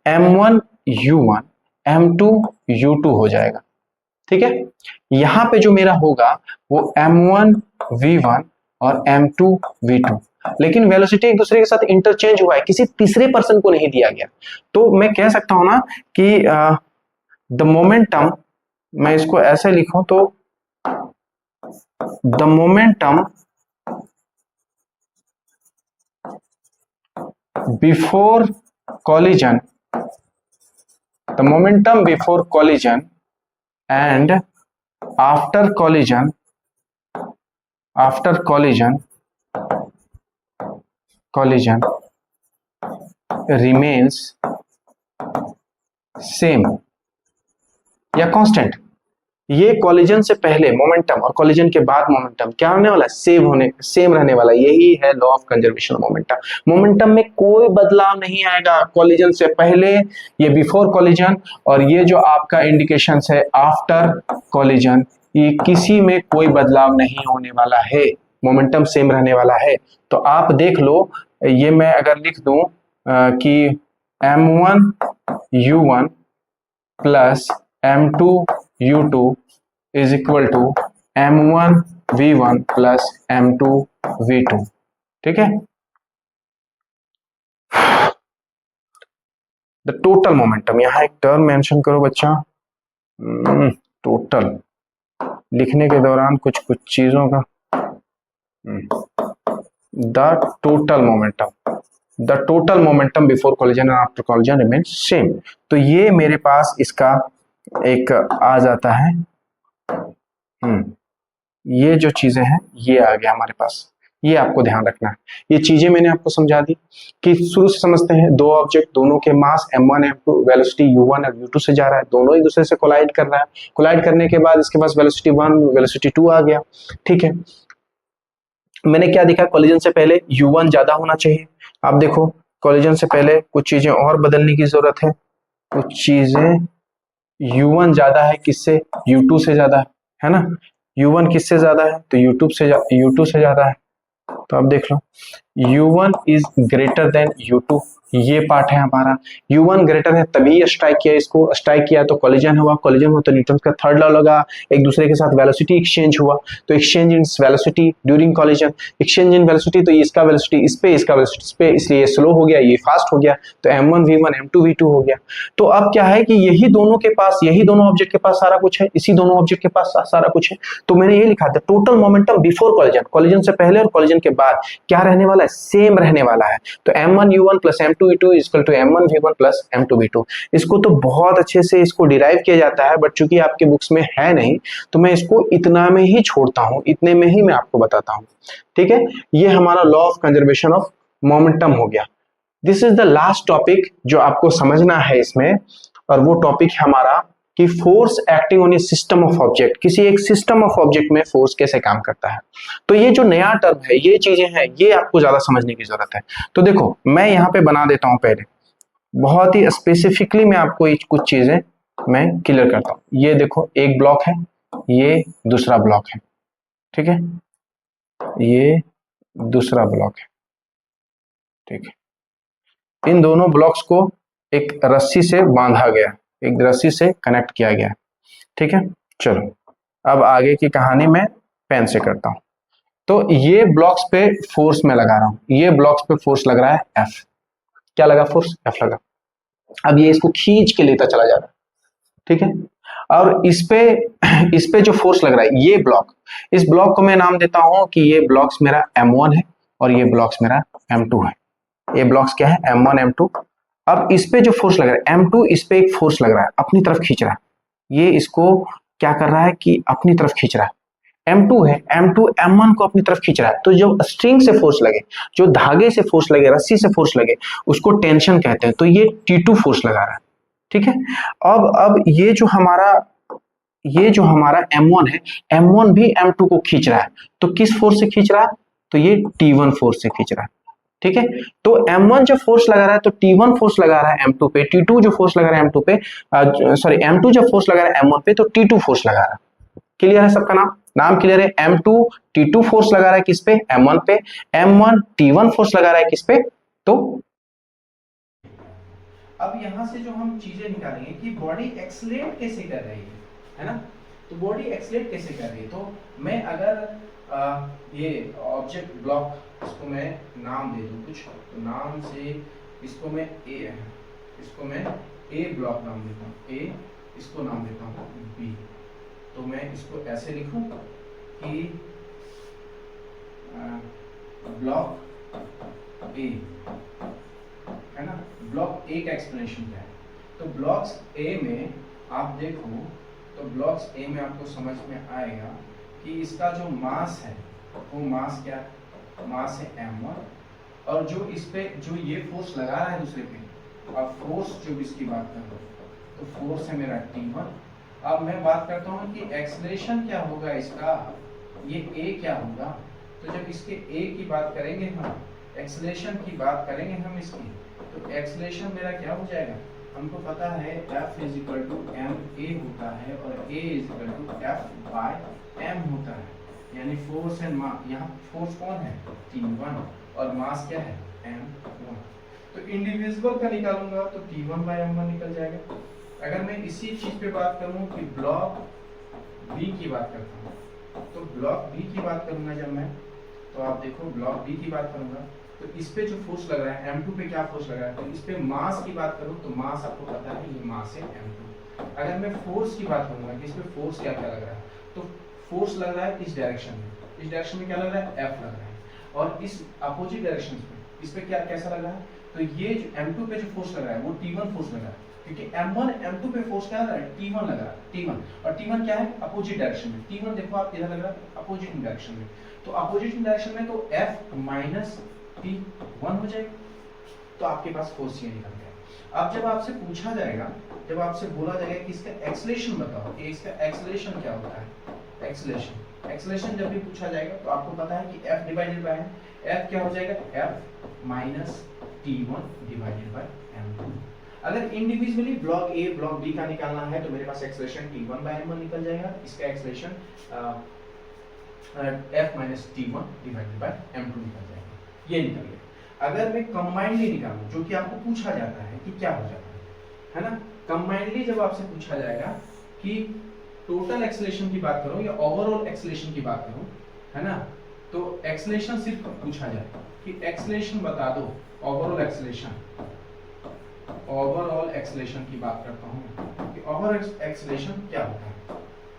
M1 U1 M2 U2 हो जाएगा। ठीक है, यहाँ पे जो मेरा होगा वो M1 V1 और M2 V2, लेकिन वेलोसिटी एक दूसरे के साथ इंटरचेंज हुआ है, किसी तीसरे पर्सन को नहीं दिया गया। तो मैं कह सकता हूं ना कि द मोमेंटम, मैं इसको ऐसे लिखूं तो the momentum before collision, the momentum before collision and after collision remains same या कांस्टेंट। ये कॉलिजन से पहले मोमेंटम और कॉलिजन के बाद मोमेंटम क्या होने वाला है, सेम रहने वाला है। यही है law of conservation momentum. Momentum में कोई बदलाव नहीं आएगा, कॉलिजन से पहले, ये बिफोर कॉलिजन, और ये जो आपका इंडिकेशन है आफ्टर कॉलिजन, ये किसी में कोई बदलाव नहीं होने वाला है, मोमेंटम सेम रहने वाला है। तो आप देख लो, ये मैं अगर लिख दूं कि M1 U1 plus M2 U2 is equal to M1 V1 plus M2 V2, ठीक है। द टोटल मोमेंटम, यहाँ एक टर्म मेंशन करो बच्चा, टोटल लिखने के दौरान कुछ कुछ चीजों का, the total momentum before collision and after collision remains same. तो ये मेरे पास इसका एक आ जाता है, ये जो चीजें हैं ये आ गया हमारे पास, ये आपको ध्यान रखना है। ये चीजें मैंने आपको समझा दी कि शुरू से समझते हैं, दो ऑब्जेक्ट, दोनों के मास M1 M2, वेलोसिटी U1 और U2 से जा रहा है, दोनों एक दूसरे से कोलाइड कर रहा है। कोलाइड करने के बाद इसके पास वेलोसिटी 1 वेलोसिटी 2 आ गया। ठीक है, मैंने क्या देखा, कॉलिजन से पहले U1 ज्यादा होना चाहिए। आप देखो कॉलिजन से पहले कुछ चीजें और बदलने की जरूरत है, कुछ चीजें U1 ज्यादा है, किससे, U2 से ज्यादा है ना। U1 किससे ज्यादा है, तो U2 से ज्यादा है। तो आप देख लो U1 is greater than U2, ये पार्ट है हमारा। U1 ग्रेटर है तभी स्ट्राइक किया, इसको स्ट्राइक किया तो कॉलिजन हुआ, कॉलिजन हुआ तो न्यूटन का थर्ड लॉ लगा, एक दूसरे के साथ वेलोसिटी एक्सचेंज हुआ, तो exchange in velocity during collision, exchange in velocity, तो इसका वेलोसिटी इस पे, इसका वेलोसिटी इस पे, इसलिए स्लो हो गया, ये फास्ट हो गया, तो M1 V1 M2 V2 हो गया। तो अब क्या है कि यही दोनों के पास, यही दोनों ऑब्जेक्ट के पास सारा कुछ है, इसी दोनों ऑब्जेक्ट के पास सारा कुछ है। तो मैंने ये लिखा था total momentum before collision, collision से पहले और कॉलिजन के बाद क्या रहने वाला है, सेम रहने वाला है। तो M1 U1 plus M2 V2 equal to M1 V1 plus M2 V2। इसको तो बहुत अच्छे से इसको डिराइव किया जाता है, बट चूंकि आपके बुक्स में है नहीं तो मैं इसको इतना में ही छोड़ता हूं, इतने में ही मैं आपको बताता हूं। ठीक है, ये हमारा law of conservation of momentum हो गया। This is the last topic जो आपको समझना है इसमें, और वो टॉपिक है हमारा कि force acting on A system of object, किसी एक सिस्टम ऑफ ऑब्जेक्ट में फोर्स कैसे काम करता है। तो ये जो नया टर्म है, ये चीजें हैं, ये आपको ज्यादा समझने की जरूरत है। तो देखो मैं यहाँ पे बना देता हूँ, पहले बहुत ही स्पेसिफिकली मैं आपको कुछ चीजें मैं क्लियर करता हूँ। ये देखो एक ब्लॉक है, ये दूसरा ब्लॉक है, ठीक है, ये दूसरा ब्लॉक है, ठीक है। इन दोनों ब्लॉक्स को एक रस्सी से बांधा गया, एक रस्सी से कनेक्ट किया गया, ठीक है। चलो अब आगे की कहानी मैं पेन से करता हूं। तो ये ब्लॉक्स पे फोर्स मैं लगा रहा हूं, ये ब्लॉक्स पे फोर्स लग रहा है F, क्या लगा, फोर्स F लगा। अब ये इसको खींच के लेता चला जा रहा है, ठीक है। और इस पे जो फोर्स लग रहा है, ये ब्लॉक, इस ब्लॉक को मैं नाम देता हूं कि ये ब्लॉक्स मेरा M1 है और ये ब्लॉक्स मेरा M2 है। ये ब्लॉक्स क्या है, M1 M2। अब इस पे जो फोर्स लग रहा है M2, इस पे एक फोर्स लग रहा है, अपनी तरफ खींच रहा है। ये इसको क्या कर रहा है कि अपनी तरफ खींच रहा है। M2 है, M2 M1 को अपनी तरफ खींच रहा है। तो जो स्ट्रिंग से फोर्स लगे, जो धागे से फोर्स लगे, रस्सी से फोर्स लगे, उसको टेंशन कहते हैं। तो ये T2 फोर्स लगा रहा है, ठीक है। अब ये जो हमारा M1 है, M1 भी M2 को खींच रहा है। तो किस फोर्स से खींच रहा है, तो ये T1 फोर्स से खींच रहा है, ठीक है। तो M1 जब फोर्स लगा रहा है तो T1 फोर्स लगा रहा है M2 पे, T2 जो फोर्स लगा रहा है M2 पे, सॉरी M2 जब फोर्स लगा रहा है M1 पे, तो T2 फोर्स लगा रहा है। क्लियर है सबका नाम क्लियर है। M2 T2 फोर्स लगा रहा है किस पे, M1 पे। M1 T1 फोर्स लगा रहा है किस पे, तो अब यहां से जो हम चीजें निकालेंगे कि बॉडी एक्सलेट कैसे कर रही है ना। तो बॉडी एक्सलेट कैसे कर रही है, तो मैं अगर ये ऑब्जेक्ट ब्लॉक, इसको मैं नाम दे दूं कुछ, तो नाम से इसको मैं ए ब्लॉक नाम देता हूं, ए, इसको नाम देता हूं बी। तो मैं इसको ऐसे लिखूं कि ब्लॉक ए है ना। ब्लॉक ए का एक्सप्लेनेशन क्या है, तो ब्लॉक्स ए में आप देखो, तो ब्लॉक्स ए में आपको समझ में आएगा कि इसका जो मास है वो मास क्या है, मास है M1। और जो इस पे जो ये फोर्स लगा रहा है दूसरे पे, अब फोर्स जो इसकी बात कर रहा हूं, तो फोर्स है मेरा T1। अब मैं बात करता हूं कि एक्सेलरेशन क्या होगा इसका, ये A क्या होगा। तो जब इसके A की बात करेंगे हम, एक्सेलरेशन की बात करेंगे हम इसकी, तो एक्सेलरेशन मेरा क्या हो जाएगा, हमको पता है F = ma होता है और A = F/m होता है। यानी फोर्स एंड मास, यहाँ फोर्स कौन है, T1, और मास क्या है, M1। तो इंडिविजुअल का निकालूंगा तो T1/m1 निकल जाएगा। अगर मैं इसी चीज पे बात करूं कि ब्लॉक बी की बात करता हूं, तो ब्लॉक बी की बात करूंगा जब मैं, तो आप देखो ब्लॉक बी की बात करूंगा, तो इस पे जो फोर्स लग रहा है M2 पे क्या फोर्स लग रहा है, तो इस पे मास की बात करूं तो मास आपको पता है ये मास है M2। अगर मैं फोर्स की बात करूंगा कि इस पे फोर्स क्या क्या लग रहा है, तो फोर्स लग रहा है इस डायरेक्शन में, इस डायरेक्शन में क्या लग रहा है, F लग रहा है। और इस अपोजिट डायरेक्शन में इस पे क्या कैसा लग रहा है, तो ये जो M2 पे जो फोर्स लग रहा है वो T1 फोर्स लग रहा है, क्योंकि M1 M2 पे फोर्स क्या लग रहा है, T1 लग रहा है, T1। और T1 क्या है, अपोजिट डायरेक्शन में। T1 देखो आप इधर लग रहा है अपोजिट डायरेक्शन में, तो अपोजिट डायरेक्शन में तो F - T1 हो जाएगा। तो आपके पास फोर्स ये निकल गया। अब जब आपसे पूछा जाएगा, जब आपसे बोला जाएगा कि इसका एक्सेलरेशन बताओ, कि इसका एक्सेलरेशन क्या होता है, एक्सेलरेशन जब भी पूछा जाएगा तो आपको पता है कि F/m, F क्या हो जाएगा, F - T1/m2। अगर individually block A block B का निकालना है तो मेरे पास एक्सेलरेशन T1/m1 निकल जाएगा, इसका एक्सेलरेशन F - T1/m2 निकल जाएगा, ये निकल गया। अगर मैं कंबाइंडली निकालूं, जो कि आपको पूछा जाता है कि क्या हो जाता है ना, कंबाइंडली जब आपसे पूछा जाएगा कि टोटल एक्सेलरेशन की बात करूं या ओवरऑल एक्सेलरेशन की बात करूं, है ना, तो एक्सेलरेशन सिर्फ पूछा जाए कि एक्सेलरेशन बता दो, ओवरऑल एक्सेलरेशन की बात करता हूं कि ओवरऑल एक्सेलरेशन क्या होता है।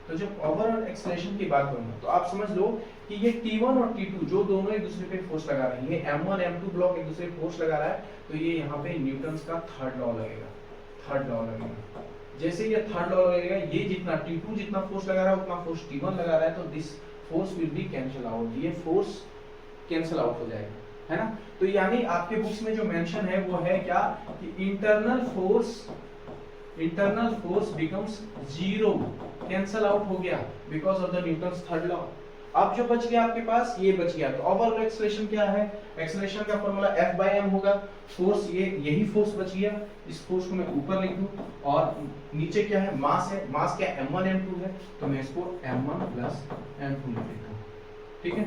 तो जब ओवरऑल एक्सेलरेशन की बात करूंगा तो आप समझ लो कि ये T1 और T2 जो दोनों एक दूसरे पे फोर्स लगा रहे हैं, ये M1 M2 ब्लॉक एक दूसरे पे फोर्स लगा रहा है, तो ये यहाँ पे न्यूटन का थर्ड लॉ लगेगा। जैसे ये थर्ड लॉ लगेगा, ये जितना T2 जितना फोर्स लगा रहा है उतना फोर्स T1 लगा रहा है, तो this force will be cancel out, ये फोर्स कैंसिल आउट हो जाएगा, है ना। तो यानी आपके बुक्स में जो मेंशन है वो है क्या, कि internal force becomes 0, cancel out हो गया because of the Newton's third law. अब जो बच गया आपके पास, ये बच गया, तो ओवरऑल एक्सेलरेशन क्या है, एक्सेलरेशन का फॉर्मूला F/m होगा। फोर्स ये यही फोर्स बच गया, इस फोर्स को मैं ऊपर लिख दूं, और नीचे क्या है, मास है, मास क्या M1 M2 है, तो मैं इसको M1 + M2 लिख देता हूं, ठीक है।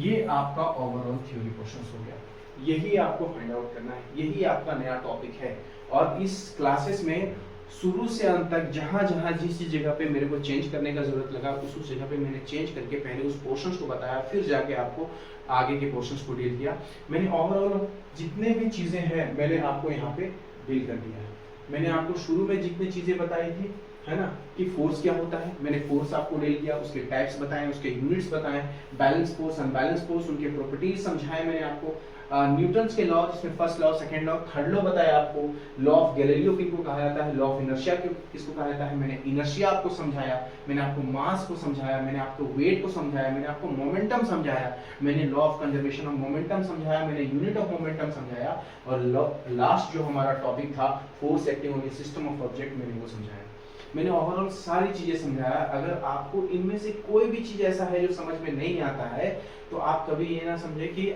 ये आपका ओवरऑल थ्योरी क्वेश्चंस हो गया, यही आपको फाइंड आउट करना है, यही आपका नया टॉपिक है। और इस क्लासेस में शुरू से अंत तक जहाँ जहाँ जिस जिस जगह पे मेरे को चेंज करने का जरूरत लगा उस जगह पे मैंने चेंज करके पहले उस पोर्शंस को बताया, फिर जाके आपको आगे के पोर्शंस को डील किया। मैंने ओवरऑल जितने भी चीज़ें हैं मैंने आपको यहाँ पे डील कर दिया है। मैंने आपको शुरू में जितनी चीज़ें बताई थी, है ना, कि फोर्स क्या होता है, मैंने फोर्स आपको डील किया, उसके टाइप्स बताए, उसके यूनिट्स बताए, बैलेंस फोर्स, अनबैलेंस फोर्स, उनके प्रॉपर्टीज समझाए मैंने आपको, न्यूटन्स के लॉ, जिसमें first law, second law, third law बताया आपको, लॉ ऑफ गैलीलियो किसको कहा जाता है, लॉ ऑफ इनर्शिया किसको कहा जाता है, मैंने इनर्शिया आपको समझाया, मैंने आपको मास को समझाया, मैंने आपको वेट को समझाया, मैंने आपको मोमेंटम समझाया, मैंने law of conservation of momentum समझाया, मैंने यूनिट ऑफ मोमेंटम समझाया, और लास्ट जो हमारा टॉपिक था force acting on the system of object, मैंने वो समझाया। मैंने ओवरऑल सारी चीजें समझाया। अगर आपको इनमें से कोई भी चीज ऐसा है जो समझ में नहीं आता है तो आप कभी ये ना समझे कि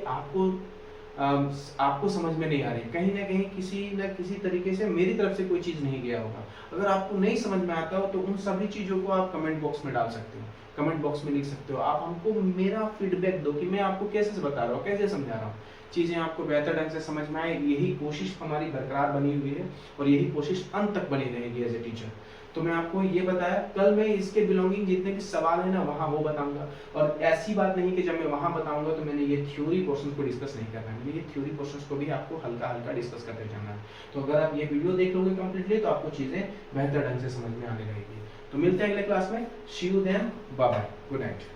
आपको समझ में नहीं आ रही, कहीं ना कहीं किसी न किसी तरीके से मेरी तरफ से कोई चीज नहीं गया होगा। अगर आपको नहीं समझ में आता हो तो उन सभी चीजों को आप कमेंट बॉक्स में डाल सकते हो, कमेंट बॉक्स में लिख सकते हो, आप हमको मेरा फीडबैक दो कि मैं आपको कैसे बता रहा हूँ, कैसे समझा रहा हूँ, चीजें आपको बेहतर ढंग से समझ में आए। यही कोशिश हमारी बरकरार बनी हुई है और यही कोशिश अंत तक बनी रहेगी एज ए टीचर। तो मैं आपको ये बताया, कल मैं इसके बिलोंगिंग जितने भी सवाल है ना वहाँ वो बताऊंगा, और ऐसी बात नहीं कि जब मैं वहाँ बताऊंगा तो मैंने ये थ्योरी पोर्शंस को डिस्कस नहीं करना है, ये थ्योरी पोर्शंस को भी आपको हल्का हल्का डिस्कस करते जाना है। तो अगर आप ये वीडियो देख लोगे कंप्लीटली तो आपको चीजें बेहतर ढंग से समझ में आने लगेगी। तो मिलते हैं अगले क्लास में, see you then, bye bye, good night.